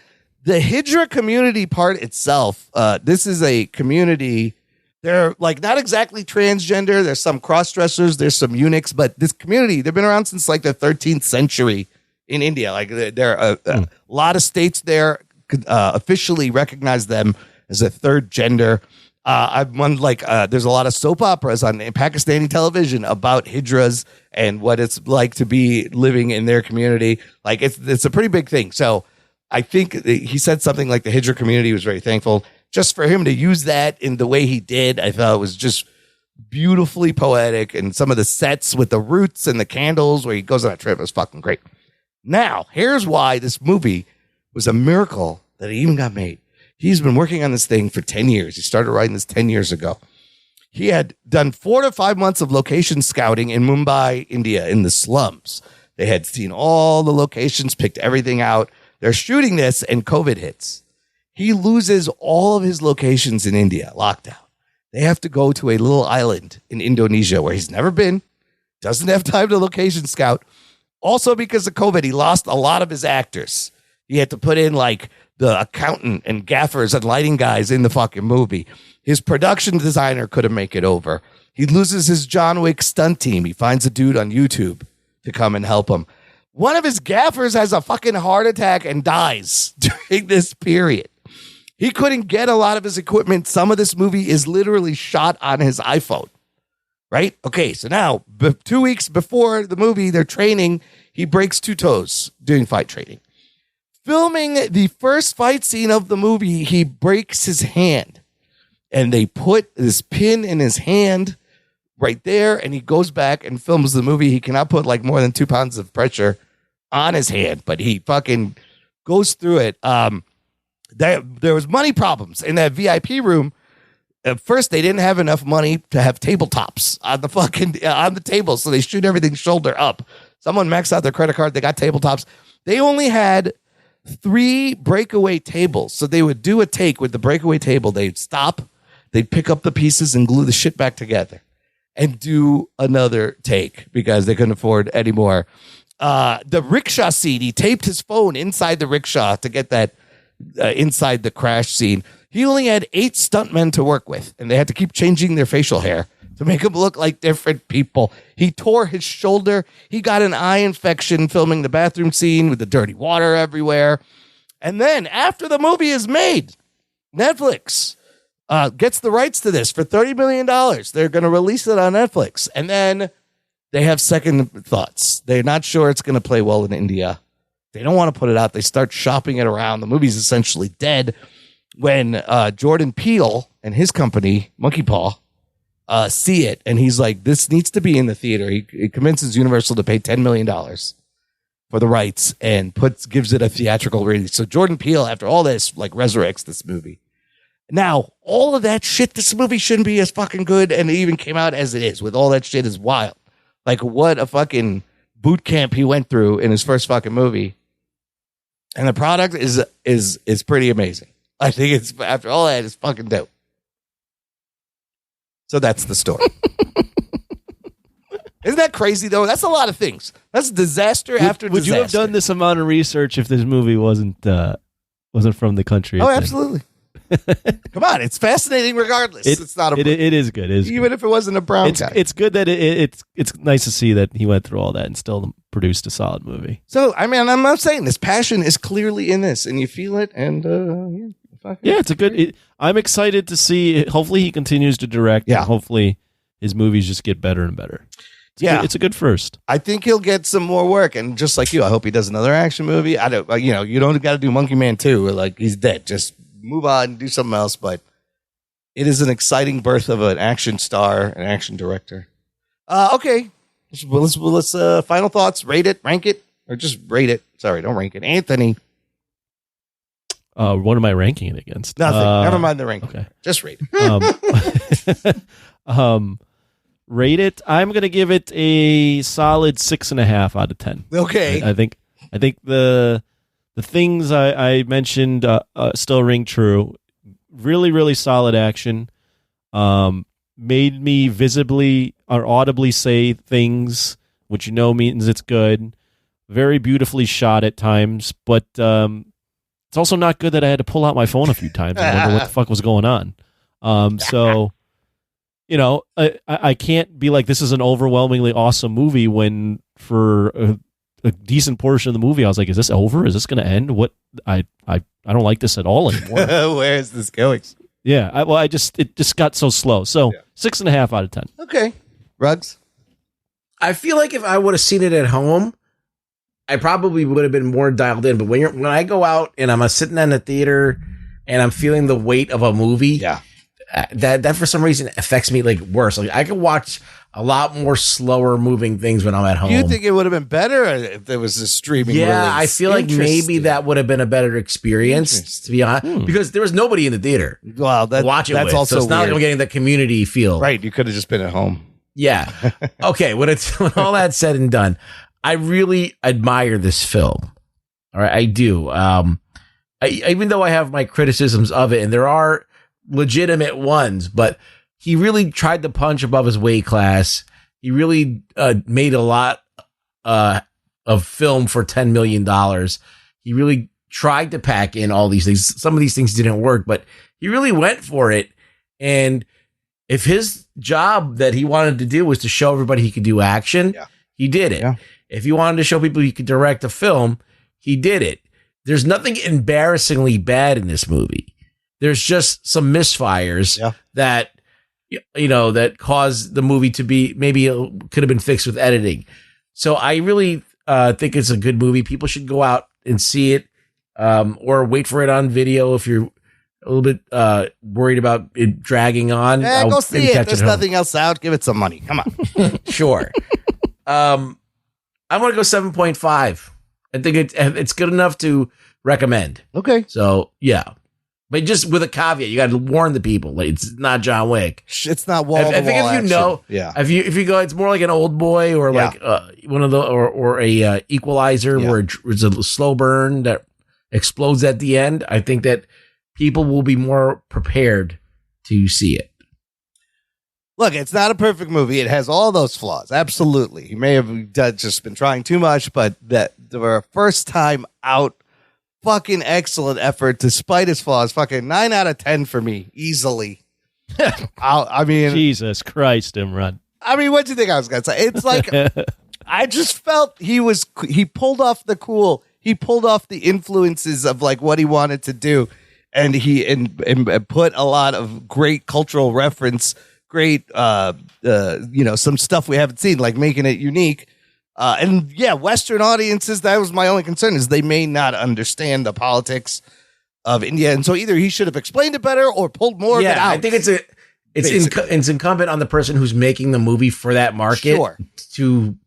Hijra community part itself. This is a community. They're like not exactly transgender. There's some cross-dressers. There's some eunuchs, but this community, they've been around since like the 13th century in India. Like there are a lot of states there officially recognize them as a third gender. I've won there's a lot of soap operas on Pakistani television about Hijras and what it's like to be living in their community. Like it's a pretty big thing. So I think he said something like the Hijra community was very thankful. Just for him to use that in the way he did, I thought it was just beautifully poetic. And some of the sets with the roots and the candles where he goes on a trip was fucking great. Now, here's why this movie was a miracle that it even got made. He's been working on this thing for 10 years. He started writing this 10 years ago. He had done 4 to 5 months of location scouting in Mumbai, India, in the slums. They had seen all the locations, picked everything out. They're shooting this, and COVID hits. He loses all of his locations in India, lockdown. They have to go to a little island in Indonesia where he's never been, doesn't have time to location scout. Also, because of COVID, he lost a lot of his actors. He had to put in like the accountant and gaffers and lighting guys in the fucking movie. His production designer couldn't make it over. He loses his John Wick stunt team. He finds a dude on YouTube to come and help him. One of his gaffers has a fucking heart attack and dies during this period. He couldn't get a lot of his equipment. Some of this movie is literally shot on his iPhone, right? Okay, so now 2 weeks before the movie, they're training. He breaks 2 toes doing fight training. Filming the first fight scene of the movie, he breaks his hand. And they put this pin in his hand right there, and he goes back and films the movie. He cannot put like more than 2 pounds of pressure on his hand, but he fucking goes through it. There was money problems in that VIP room. At first, they didn't have enough money to have tabletops on the fucking on the table, so they shoot everything shoulder up. Someone maxed out their credit card. They got tabletops. They only had 3 breakaway tables, so they would do a take with the breakaway table. They'd stop, they'd pick up the pieces and glue the shit back together, and do another take because they couldn't afford any more. The rickshaw seat, he taped his phone inside the rickshaw to get that. Inside the crash scene, he only had 8 stuntmen to work with, and they had to keep changing their facial hair to make him look like different people. He tore his shoulder. He got an eye infection filming the bathroom scene with the dirty water everywhere. And then after the movie is made, Netflix gets the rights to this for $30 million. They're going to release it on Netflix. And then they have second thoughts. They're not sure it's going to play well in India. They don't want to put it out. They start shopping it around. The movie's essentially dead when Jordan Peele and his company, Monkey Paw, see it, and he's like, this needs to be in the theater. He convinces Universal to pay $10 million for the rights and gives it a theatrical release. So Jordan Peele, after all this, like resurrects this movie. Now, all of that shit, this movie shouldn't be as fucking good, and it even came out as it is. With all that shit is wild. Like, what a fucking boot camp he went through in his first fucking movie. And the product is pretty amazing. I think it's, after all that, it's fucking dope. So that's the story. Isn't that crazy, though? That's a lot of things. That's disaster after disaster.
Would you have done this amount of research if this movie wasn't from the country?
Oh, absolutely. Come on, it's fascinating regardless. It's not a
it is good. It is
even
good.
if it wasn't a brown guy.
It's good that it's nice to see that he went through all that and still produced a solid movie.
So, I mean, I'm not saying this passion is clearly in this, and you feel it, and
it's a good. I'm excited to see. Hopefully, he continues to direct.
Yeah.
And hopefully, his movies just get better and better. It's a good first.
I think he'll get some more work, and just like you, I hope he does another action movie. I don't, you don't got to do Monkey Man 2, where like he's dead. Just move on and do something else. But it is an exciting birth of an action star, an action director. Okay, let's final thoughts. Rate it, rank it, or just rate it. Sorry, don't rank it. Anthony.
What am I ranking it against?
Nothing. Never mind the ranking.
Okay,
just rate it.
Rate it. I'm going to give it a solid 6.5 out of 10.
Okay.
I think the things I mentioned still ring true. Really, really solid action. Made me visibly or audibly say things, which means it's good. Very beautifully shot at times, but it's also not good that I had to pull out my phone a few times and wonder what the fuck was going on. So. I can't be like, this is an overwhelmingly awesome movie when for a decent portion of the movie, I was like, is this over? Is this going to end? What? I don't like this at all anymore.
Where is this going?
Yeah. It just got so slow. So 6.5 out of 10.
Okay. Ruggs?
I feel like if I would have seen it at home, I probably would have been more dialed in. But when I go out and I'm sitting in the theater and I'm feeling the weight of a movie, that for some reason affects me like worse. Like I can watch a lot more slower moving things when I'm at home.
Do you think it would have been better if there was a streaming release?
I feel like maybe that would have been a better experience, to be honest, because there was nobody in the theater.
Well,
that's also so it's not like I'm getting the community feel.
Right, you could have just been at home.
Yeah. Okay, when all that's said and done, I really admire this film. All right, I do. Even though I have my criticisms of it, and there are legitimate ones, but he really tried to punch above his weight class. He really made a lot of film for $10 million. He really tried to pack in all these things. Some of these things didn't work, but he really went for it. And if his job that he wanted to do was to show everybody he could do action, he did it. Yeah. If he wanted to show people he could direct a film, he did it. There's nothing embarrassingly bad in this movie. There's just some misfires that, that caused the movie to be, maybe it could have been fixed with editing. So I really think it's a good movie. People should go out and see it, or wait for it on video if you're a little bit worried about it dragging on.
Yeah, go see it. There's nothing else out. Give it some money. Come on.
Sure. I'm going to go 7.5. I think it's good enough to recommend.
Okay.
So, yeah. But just with a caveat, you got to warn the people. Like, it's not John Wick.
It's not wall to wall. I think
if you know, if you go, it's more like an Old Boy or like one of the or a Equalizer where it's a slow burn that explodes at the end. I think that people will be more prepared to see it.
Look, it's not a perfect movie. It has all those flaws. Absolutely. He may have just been trying too much, but that for a first time out, fucking excellent effort despite his flaws. Fucking 9 out of 10 for me, easily. I mean,
Jesus Christ, Imran.
I mean, what do you think I was gonna say? It's like I just felt he pulled off the cool. He pulled off the influences of like what he wanted to do, and he and put a lot of great cultural reference, great some stuff we haven't seen, like making it unique. And Western audiences, that was my only concern, is they may not understand the politics of India. And so either he should have explained it better or pulled more of it out.
I think it's incumbent on the person who's making the movie for that market to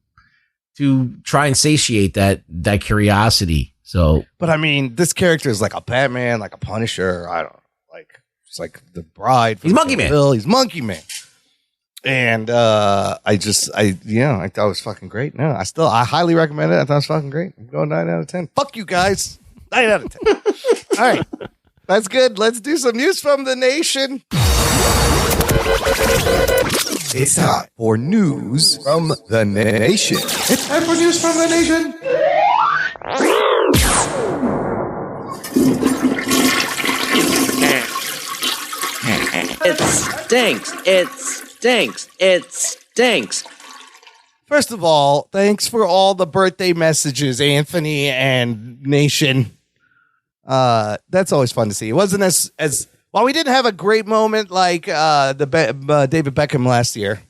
try and satiate that curiosity. So,
but I mean, this character is like a Batman, like a Punisher. I don't know, like it's like the Bride.
He's Monkey Man.
He's Monkey Man. And I thought it was fucking great. No, I highly recommend it. I thought it was fucking great. I'm going 9 out of 10. Fuck you guys. 9 out of 10. All right. That's good. Let's do some news from the nation. It's time for news from the nation. It's time for news from the nation.
It stinks. It stinks. It stinks.
First of all, thanks for all the birthday messages, Anthony and Nation. That's always fun to see. It wasn't as while we didn't have a great moment like David Beckham last year.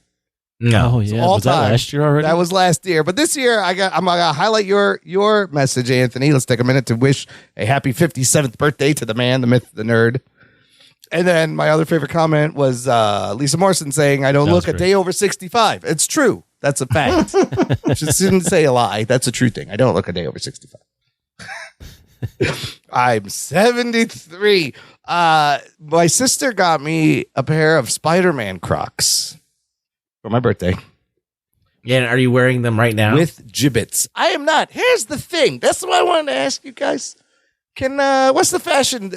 No, oh yeah, was that last year already?
That was last year, but this year I'm gonna highlight your message, Anthony. Let's take a minute to wish a happy 57th birthday to the man, the myth, the nerd. And then my other favorite comment was Lisa Morrison saying, "I don't look a day over 65." It's true. That's a fact. She didn't say a lie. That's a true thing. I don't look a day over 65. I'm 73. My sister got me a pair of Spider-Man Crocs for my birthday.
Yeah, and are you wearing them right now?
With gibbets. I am not. Here's the thing. That's what I wanted to ask you guys. What's the fashion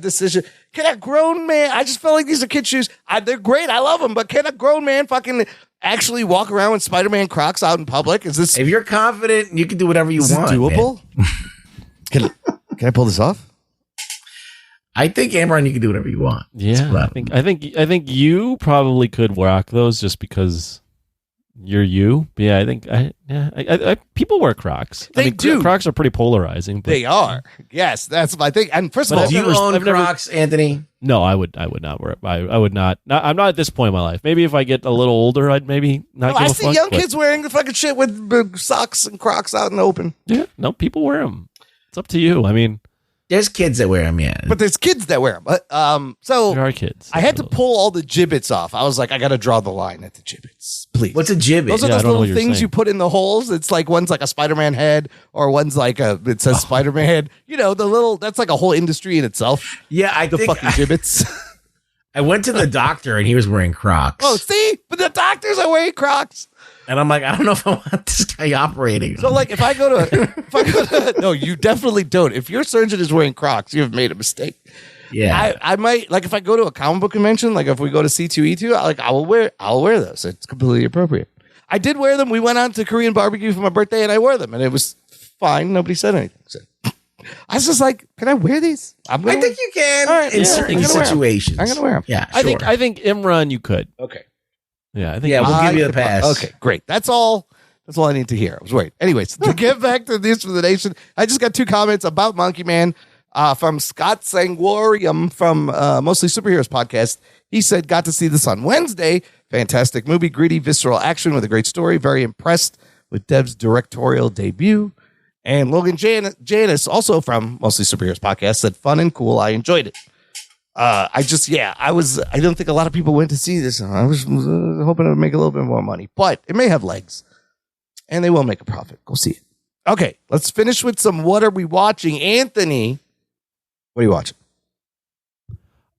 decision? Can a grown man, I just felt like these are kid shoes. They're great. I love them. But can a grown man fucking actually walk around with Spider-Man Crocs out in public? Is this?
If you're confident, you can do whatever you want.
Doable? Can I pull this off?
I think, Amron, you can do whatever you want.
Yeah, I think you probably could rock those just because you're you. But yeah, I people wear Crocs.
They do.
Crocs are pretty polarizing. But,
they are. Yes, that's my thing. And first of all,
do you own Crocs, Anthony?
No, I would not wear it. I would not. I'm not at this point in my life. Maybe if I get a little older, I'd maybe not give a fuck.
I see young kids wearing the fucking shit with big socks and Crocs out in the open.
Yeah, no, people wear them. It's up to you. I mean,
there's kids that wear them, yeah.
But there's kids that wear them. But so
there are kids.
I had to pull all the gibbets off. I was like, I got to draw the line at the gibbets, please.
What's a gibbet?
Those are those little things you put in the holes. It's like one's like a Spider-Man head, or one's like it says Spider-Man head. You know, that's like a whole industry in itself.
Yeah,
the fucking gibbets.
I went to the doctor and he was wearing Crocs.
Oh, see, but the doctors are wearing Crocs.
And I'm like, I don't know if I want this guy operating.
So, like, if I go to, no, you definitely don't. If your surgeon is wearing Crocs, you've made a mistake.
Yeah,
I might, like, if I go to a comic book convention, like if we go to C2E2, I'll wear those. It's completely appropriate. I did wear them. We went out to Korean barbecue for my birthday, and I wore them, and it was fine. Nobody said anything. So, I was just like, can I wear these?
I think you can in certain situations.
I'm gonna wear them.
Yeah,
I think Imran, you could.
Okay.
Yeah, I think.
Yeah, we'll give you the pass.
Okay, great. That's all I need to hear. I was worried. Anyways, to get back to the news for the nation, I just got 2 comments about Monkey Man from Scott Sangwarium from Mostly Superheroes podcast. He said, got to see this on Wednesday. Fantastic movie, gritty, visceral action with a great story. Very impressed with Dev's directorial debut. And Logan Janice, also from Mostly Superheroes podcast, said, fun and cool. I enjoyed it. I don't think a lot of people went to see this. I was hoping it would make a little bit more money, but it may have legs and they will make a profit. Go see it. Okay, let's finish with some What Are We Watching? Anthony, what are you watching?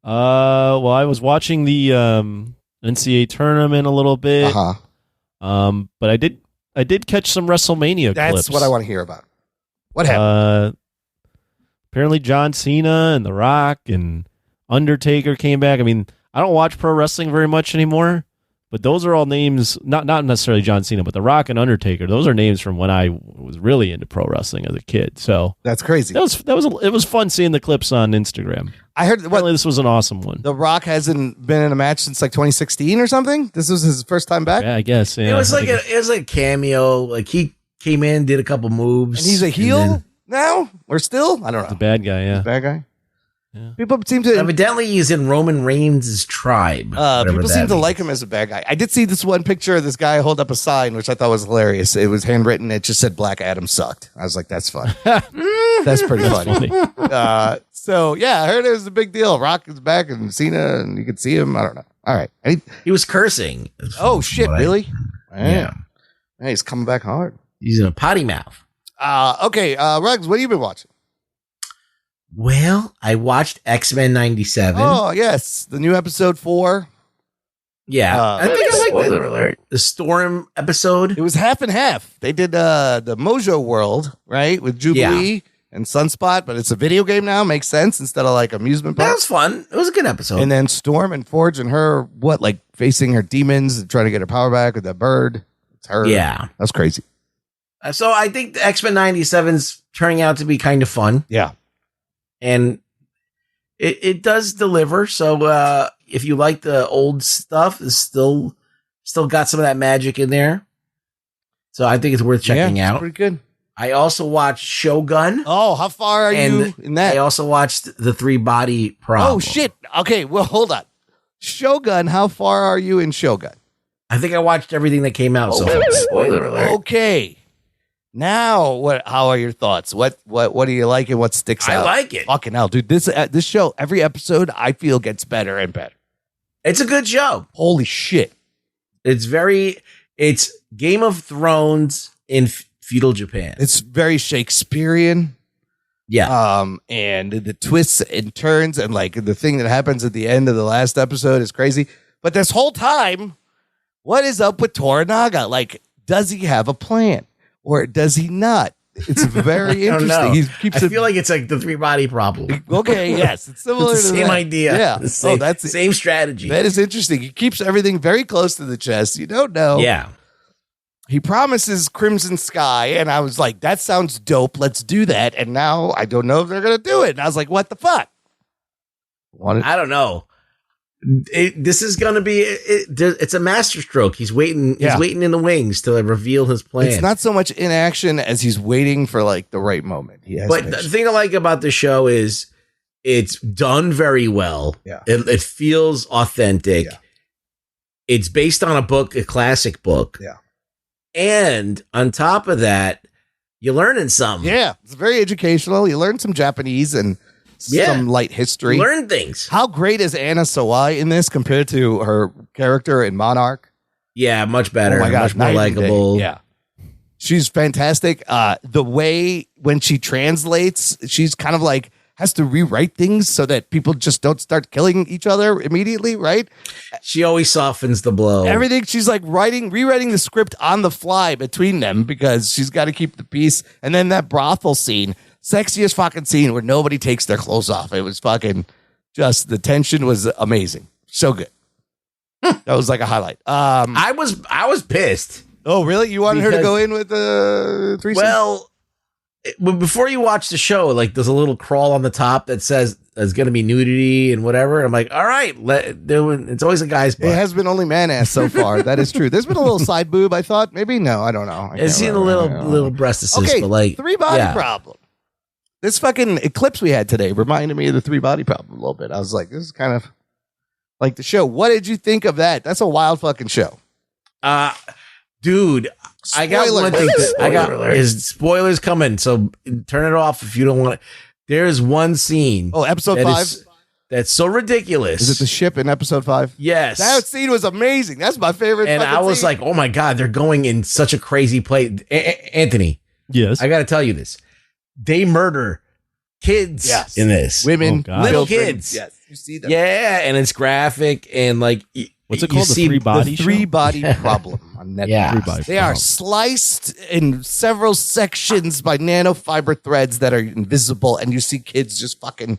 Well, I was watching the NCAA tournament a little bit. But I did catch some WrestleMania clips.
That's what I want to hear about. What happened?
Apparently John Cena and The Rock and Undertaker came back. I mean, I don't watch pro wrestling very much anymore, but those are all names, not necessarily John Cena, but The Rock and Undertaker. Those are names from when I was really into pro wrestling as a kid. So
that's crazy.
It was fun seeing the clips on Instagram.
I heard
this was an awesome one.
The Rock hasn't been in a match since like 2016 or something. This was his first time back.
Yeah, I guess. Yeah.
It was like a cameo. Like he came in, did a couple moves,
and he's a heel now. Or still, I don't know.
The bad guy. Yeah,
the bad guy.
Yeah.
People seem to
evidently he's in Roman Reigns' tribe.
People seem to like him as a bad guy. I did see this one picture of this guy hold up a sign, which I thought was hilarious. It was handwritten. It just said Black Adam sucked. I was like, that's fun. That's pretty funny. So yeah, I heard it was a big deal. Rock is back and Cena, and you could see him. I don't know. All right.
He was cursing.
Oh, shit, really?
Yeah.
Hey, he's coming back hard.
He's in a potty mouth.
Okay, Ruggs, what have you been watching?
Well, I watched X-Men 97.
Oh, yes. The new episode 4.
Yeah. I think I like
Spoiler alert.
the Storm episode.
It was half and half. They did the Mojo World, right? With Jubilee and Sunspot, but it's a video game now. Makes sense instead of like amusement
That
park.
was fun. It was a good episode.
And then Storm and Forge and her, like facing her demons and trying to get her power back with that bird. It's her.
Yeah.
That's crazy.
So I think the X-Men 97's turning out to be kind of fun.
Yeah.
And it does deliver. So if you like the old stuff, it's still got some of that magic in there. So I think it's worth checking out.
Pretty good.
I also watched Shogun.
Oh, how far are you in that?
I also watched the 3-Body Problem.
Oh, shit. Okay, well, hold on. Shogun, how far are you in Shogun?
I think I watched everything that came out. So
Spoiler alert.
Okay. Now, how are your thoughts? What do you like and what sticks out?
I like it.
Fucking hell, dude. This show, every episode, I feel gets better and better.
It's a good show.
Holy shit.
It's Game of Thrones in feudal Japan.
It's very Shakespearean.
Yeah.
And the twists and turns and like the thing that happens at the end of the last episode is crazy. But this whole time, what is up with Toranaga? Like, does he have a plan or does he not? It's very
I don't
interesting.
know.
He keeps
I feel like it's like the 3-Body Problem.
Okay, yes. It's similar
It's the
to
same
that.
idea.
Yeah.
The same,
that's it.
same strategy.
That is interesting. He keeps everything very close to the chest. You don't know.
Yeah.
He promises Crimson Sky, and I was like, that sounds dope. Let's do that. And now I don't know if they're going to do it. And I was like, what the fuck?
I don't know. This is going to be, it's a masterstroke. He's waiting. He's waiting in the wings to reveal his plan.
It's not so much in action as he's waiting for like the right moment.
But the thing I like about the show is it's done very well.
Yeah.
It feels authentic. Yeah. It's based on a book, a classic book.
Yeah.
And on top of that, you're learning something.
Yeah. It's very educational. You learn some Japanese and some light history.
You learn things.
How great is Anna Sawai in this compared to her character in Monarch?
Yeah, much better.
Oh my God,
much more likable.
Yeah. She's fantastic. The way when she translates, she's kind of like has to rewrite things so that people just don't start killing each other immediately, right?
She always softens the blow.
Everything, she's like rewriting the script on the fly between them because she's got to keep the peace. And then that brothel scene, sexiest fucking scene where nobody takes their clothes off. It was fucking just, the tension was amazing. So good. That was like a highlight.
I was pissed.
Oh, really? You wanted her to go in with the threesome?
Well, before you watch the show, like there's a little crawl on the top that says there's going to be nudity and whatever. I'm like, all right, it's always a guy's butt.
It has been only man ass so far. That is true. There's been a little side boob, I thought. Maybe no, I don't know.
I've seen a little breast assist,
okay,
but like
3-Body Problem. This fucking eclipse we had today reminded me of the 3-Body Problem a little bit. I was like, this is kind of like the show. What did you think of that? That's a wild fucking show.
Dude, I got one thing. Is spoilers coming, so turn it off if you don't want it. There's one scene.
Oh, episode 5?
That's so ridiculous.
Is it the ship in episode 5?
Yes.
That scene was amazing. That's my favorite.
And I was like, oh my God, they're going in such a crazy place. Anthony.
Yes.
I got to tell you this. They murder kids in this.
Women,
little kids.
Yes. You see them.
Yeah. And it's graphic and like,
what's it called? The 3-Body
The 3-Body Problem on Netflix.
Yeah.
They are sliced in several sections by nanofiber threads that are invisible, and you see kids just fucking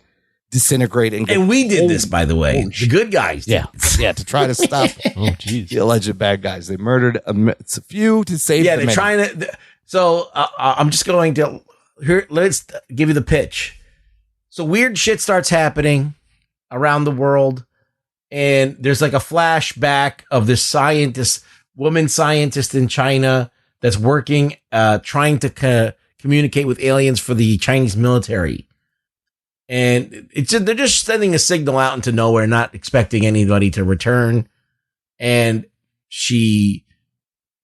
disintegrate. And
we did this, by the way. The good guys did.
Yeah, to try to stop the alleged bad guys. They murdered a few to save
Yeah,
the
they're
many.
trying to. So I'm just going to. Here, let's give you the pitch. So weird shit starts happening around the world. And there's like a flashback of this woman scientist in China that's working, trying to communicate with aliens for the Chinese military. And they're just sending a signal out into nowhere, not expecting anybody to return. And she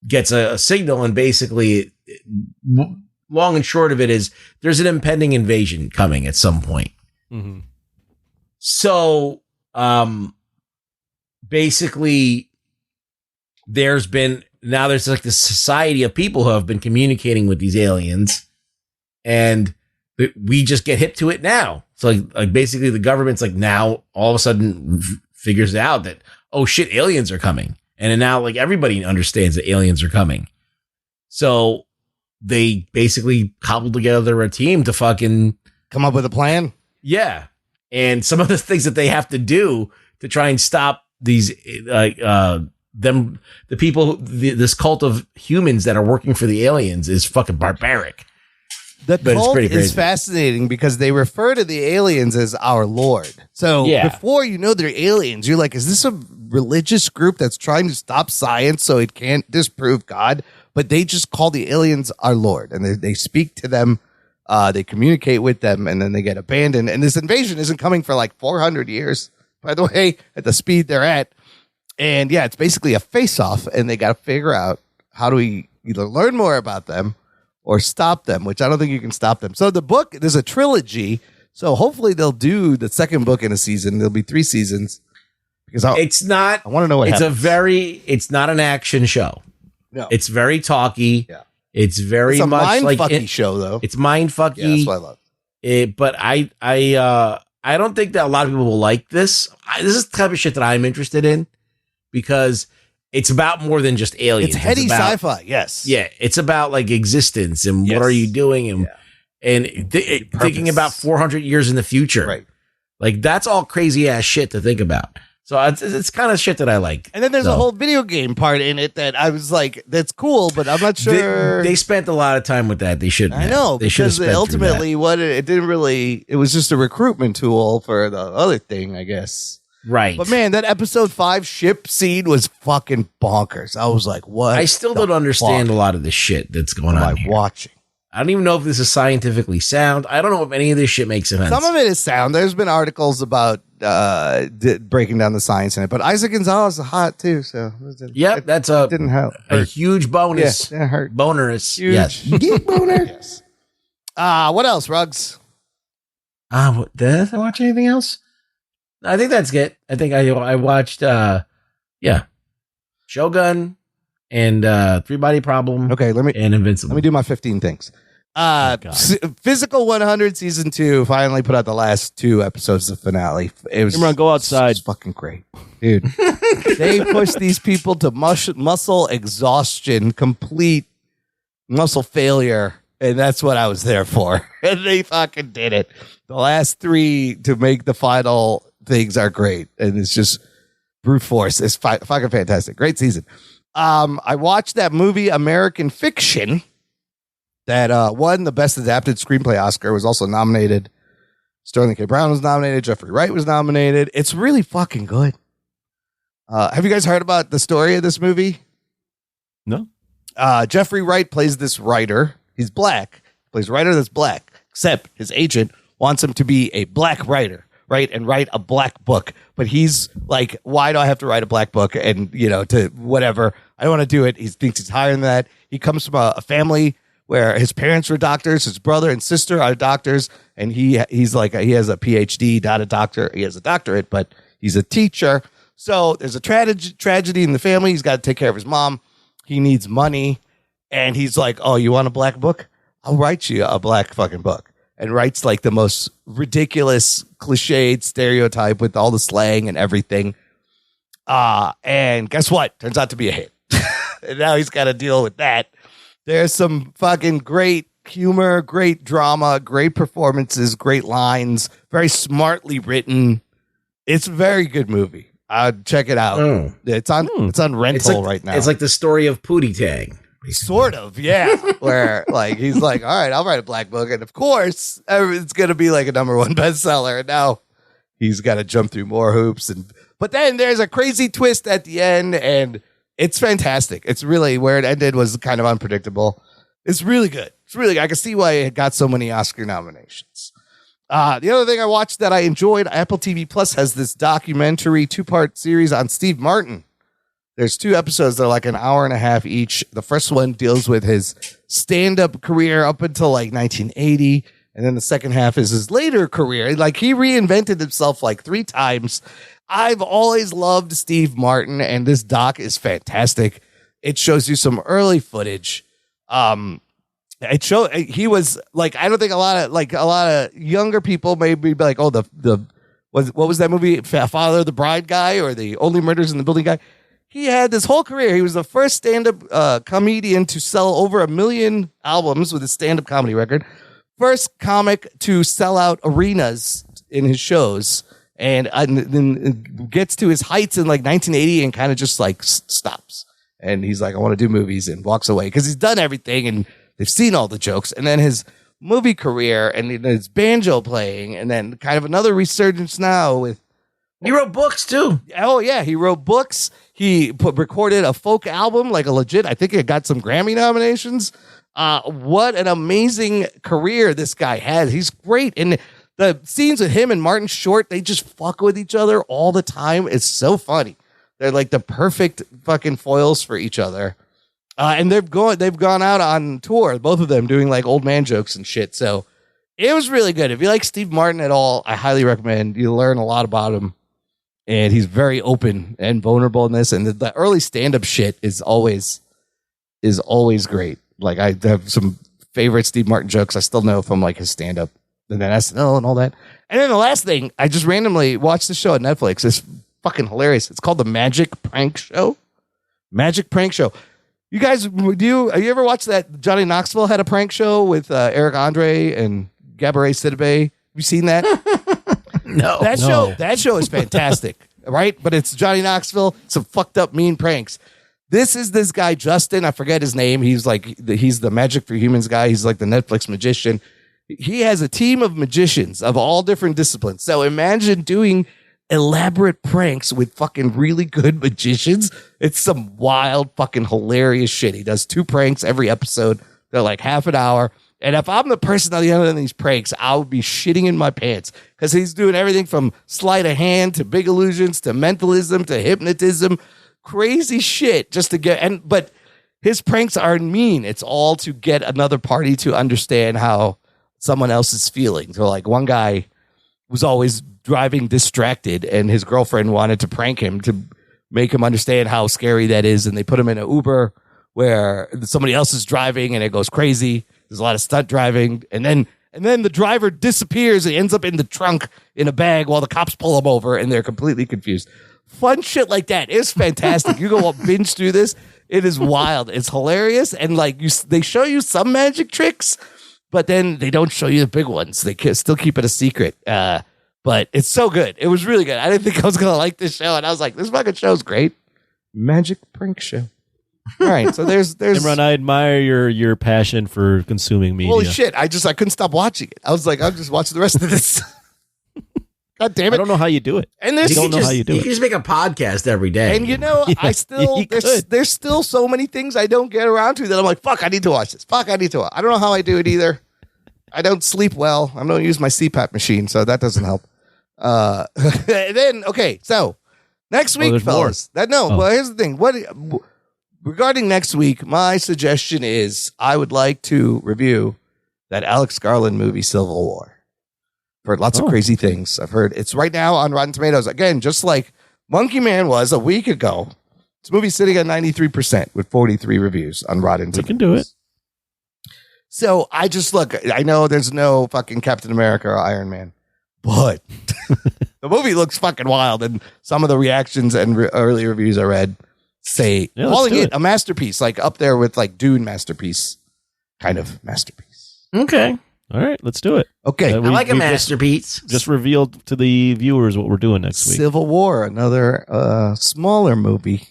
gets a signal, and basically, long and short of it is there's an impending invasion coming at some point.
Mm-hmm.
So, basically there's like this society of people who have been communicating with these aliens, and we just get hip to it now. So like basically the government's like now all of a sudden figures out that, oh shit, aliens are coming. And then now like everybody understands that aliens are coming. So they basically cobbled together a team to fucking
come up with a plan.
Yeah. And some of the things that they have to do to try and stop these, the people, this cult of humans that are working for the aliens is fucking barbaric.
The cult is fascinating because they refer to the aliens as our Lord. So before you know they're aliens, you're like, is this a religious group that's trying to stop science so it can't disprove God? But they just call the aliens our Lord, and they speak to them, they communicate with them, and then they get abandoned. And this invasion isn't coming for like 400 years, by the way, at the speed they're at. And yeah, it's basically a face-off, and they got to figure out how do we either learn more about them or stop them, which I don't think you can stop them. So the book, there's a trilogy. So hopefully they'll do the second book in a season. There'll be 3 seasons. Because I want to know what happens.
It's not an action show.
No.
It's very talky.
Yeah.
It's very
it's a
much like
mind-fucky show, though.
It's mind-fucky.
Yeah, that's what I love.
But I don't think that a lot of people will like this. This is the type of shit that I'm interested in because it's about more than just aliens.
It's heady sci-fi, yes.
Yeah, it's about like existence and what are you doing and thinking about 400 years in the future.
Right.
Like that's all crazy ass shit to think about. So it's kind of shit that I like.
And then there's a whole video game part in it that I was like, that's cool, but I'm not sure.
They spent a lot of time with that. They shouldn't.
I know.
They should have
because ultimately it didn't really, it was just a recruitment tool for the other thing, I guess.
Right.
But man, that episode 5 ship scene was fucking bonkers. I was like, what?
I still don't understand a lot of the shit that's going on here.
Watching.
I don't even know if this is scientifically sound. I don't know if any of this shit makes sense.
Some of it is sound. There's been articles about breaking down the science in it, but Isaac Gonzalez is hot too. So
that's a
didn't help.
A huge bonus.
Yeah, it hurt.
Bonerous.
Huge.
Yes.
Geek boner. Yes. What else, Ruggs?
Did I watch anything else? I think that's it. I think I watched Shogun and 3 Body Problem.
Okay,
and Invincible.
Let me do my 15 things. Physical 100 season 2 finally put out the last 2 episodes of the finale. It was
go outside.
Fucking great, dude. They pushed these people to muscle exhaustion, complete muscle failure, and that's what I was there for. And they fucking did it. The last 3 to make the final things are great, and it's just brute force. It's fucking fantastic. Great season. I watched that movie American Fiction that won the Best Adapted Screenplay Oscar, was also nominated. Sterling K. Brown was nominated. Jeffrey Wright was nominated. It's really fucking good. Have you guys heard about the story of this movie?
No.
Jeffrey Wright plays this writer. He's black. Plays a writer that's black, except his agent wants him to be a black writer, right? And write a black book. But he's like, why do I have to write a black book? And, to whatever. I don't want to do it. He thinks he's higher than that. He comes from a family where his parents were doctors, his brother and sister are doctors, and he's like he has a PhD, not a doctor. He has a doctorate, but he's a teacher. So there's a tragedy in the family. He's got to take care of his mom. He needs money, and he's like, "Oh, you want a black book? I'll write you a black fucking book." And writes like the most ridiculous, cliched stereotype with all the slang and everything. And guess what? Turns out to be a hit. And now he's got to deal with that. There's some fucking great humor, great drama, great performances, great lines, very smartly written. It's a very good movie. Check it out. It's on rental right now.
It's like the story of Pootie Tang.
Sort of, yeah. Where like he's like, all right, I'll write a black book, and of course it's gonna be like a #1 bestseller. And now he's got to jump through more hoops, but then there's a crazy twist at the end, and it's fantastic. It's really, where it ended was kind of unpredictable. It's really good. I can see why it got so many Oscar nominations. The other thing I watched that I enjoyed, Apple TV Plus has this documentary 2-part series on Steve Martin. There's 2 episodes that are like an hour and a half each. The first one deals with his stand-up career up until like 1980, And then the second half is his later career. Like, he reinvented himself like 3 times. I've always loved Steve Martin, and this doc is fantastic. It shows you some early footage. He was like, I don't think a lot of younger people may be like, oh, what was that movie? Father of the Bride guy, or the Only Murders in the Building guy. He had this whole career. He was the first stand-up comedian to sell over 1 million albums with his stand-up comedy record. First comic to sell out arenas in his shows, and then gets to his heights in like 1980 and kind of just like stops. And he's like, I want to do movies, and walks away because he's done everything and they've seen all the jokes. And then his movie career and his banjo playing, and then kind of another resurgence now with.
He wrote books too.
Oh yeah, he wrote books. He recorded a folk album, like a legit. I think it got some Grammy nominations. What an amazing career this guy has. He's great. And the scenes with him and Martin Short, they just fuck with each other all the time. It's so funny. They're like the perfect fucking foils for each other. And they've gone out on tour, both of them, doing like old man jokes and shit. So it was really good. If you like Steve Martin at all, I highly recommend. You learn a lot about him. And he's very open and vulnerable in this. And the early stand-up shit is always great. Like, I have some favorite Steve Martin jokes I still know from like his stand-up and then SNL and all that. And then the last thing, I just randomly watched the show on Netflix. It's fucking hilarious. It's called The Magic Prank Show. Magic Prank Show. You guys, have you ever watched that? Johnny Knoxville had a prank show with Eric Andre and Gabourey Sidibe. Have you seen that?
No.
That show is fantastic, right? But it's Johnny Knoxville, some fucked up mean pranks. This is this guy, Justin. I forget his name. He's the Magic for Humans guy. He's like the Netflix magician. He has a team of magicians of all different disciplines. So imagine doing elaborate pranks with fucking really good magicians. It's some wild, fucking hilarious shit. He does 2 pranks every episode. They're like half an hour. And if I'm the person on the other end of these pranks, I would be shitting in my pants, because he's doing everything from sleight of hand to big illusions to mentalism to hypnotism, crazy shit just to get. But his pranks aren't mean. It's all to get another party to understand how someone else is feeling. So like, one guy was always driving distracted, and his girlfriend wanted to prank him to make him understand how scary that is. And they put him in an Uber where somebody else is driving and it goes crazy. There's a lot of stunt driving, and then the driver disappears and ends up in the trunk in a bag while the cops pull him over, and they're completely confused. Fun shit like that. It's fantastic. You go binge through this. It is wild. It's hilarious, and like they show you some magic tricks, but then they don't show you the big ones. They still keep it a secret. But it's so good. It was really good. I didn't think I was gonna like this show, and I was like, this fucking show's great. Magic Prank Show. All right, so there's
Imran, I admire your passion for consuming media.
Holy shit, I couldn't stop watching it. I was like, I'll just watch the rest of this. God damn it.
I don't know how you do it.
And
You can just make a podcast every day.
And there's still so many things I don't get around to that I'm like, fuck, I need to watch this. Fuck, I need to watch. I don't know how I do it either. I don't sleep well. I don't use my CPAP machine, so that doesn't help. So next week, fellas. Well, here's the thing. Regarding next week, my suggestion is I would like to review that Alex Garland movie, Civil War. I've heard lots of crazy things. I've heard it's right now on Rotten Tomatoes. Again, just like Monkey Man was a week ago. This movie's sitting at 93% with 43 reviews on Rotten Tomatoes.
We can do it.
So I know there's no fucking Captain America or Iron Man, but the movie looks fucking wild. And some of the reactions and early reviews I read say calling it a masterpiece, like up there with like Dune masterpiece kind of masterpiece.
Okay.
All right, let's do it.
Okay.
I like a masterpiece.
Just revealed to the viewers what we're doing next week.
Civil War, another smaller movie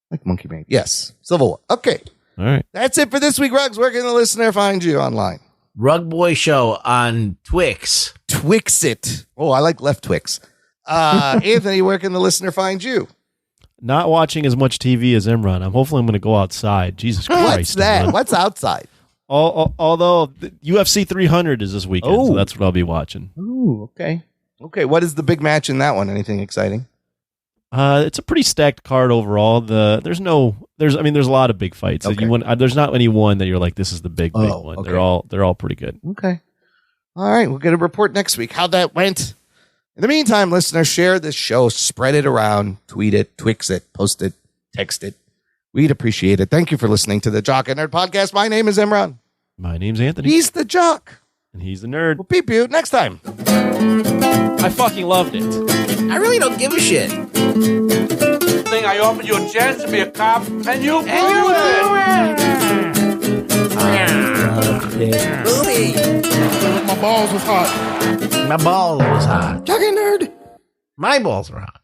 like Monkey Man. Yes, Civil War. Okay.
All right.
That's it for this week, Rugs. Where can the listener find you online?
Rug Boy Show on Twix.
Twixit. Oh, I like left Twix. Anthony, where can the listener find you?
Not watching as much TV as Imran. I'm going to go outside. Jesus Christ.
What's that?
Imran.
What's outside?
Although UFC 300 is this weekend, so that's what I'll be watching.
Ooh, okay. Okay, what is the big match in that one? Anything exciting?
It's a pretty stacked card overall. There's a lot of big fights.
Okay.
There's not any one that you're like, this is the big one.
Okay.
They're all pretty good.
Okay. All right, we'll get a report next week how that went. In the meantime, listeners, share this show, spread it around, tweet it, Twix it, post it, text it. We'd appreciate it. Thank you for listening to the Jock and Nerd Podcast. My name is Imran.
My name's Anthony.
He's the Jock.
And he's the nerd.
We'll peep you next time.
I fucking loved it.
I really don't give a shit.
Thing I offered you a chance to be a cop, and you blew it.
Booty.
My balls was hot.
My balls was hot.
Jock and Nerd.
My balls were hot.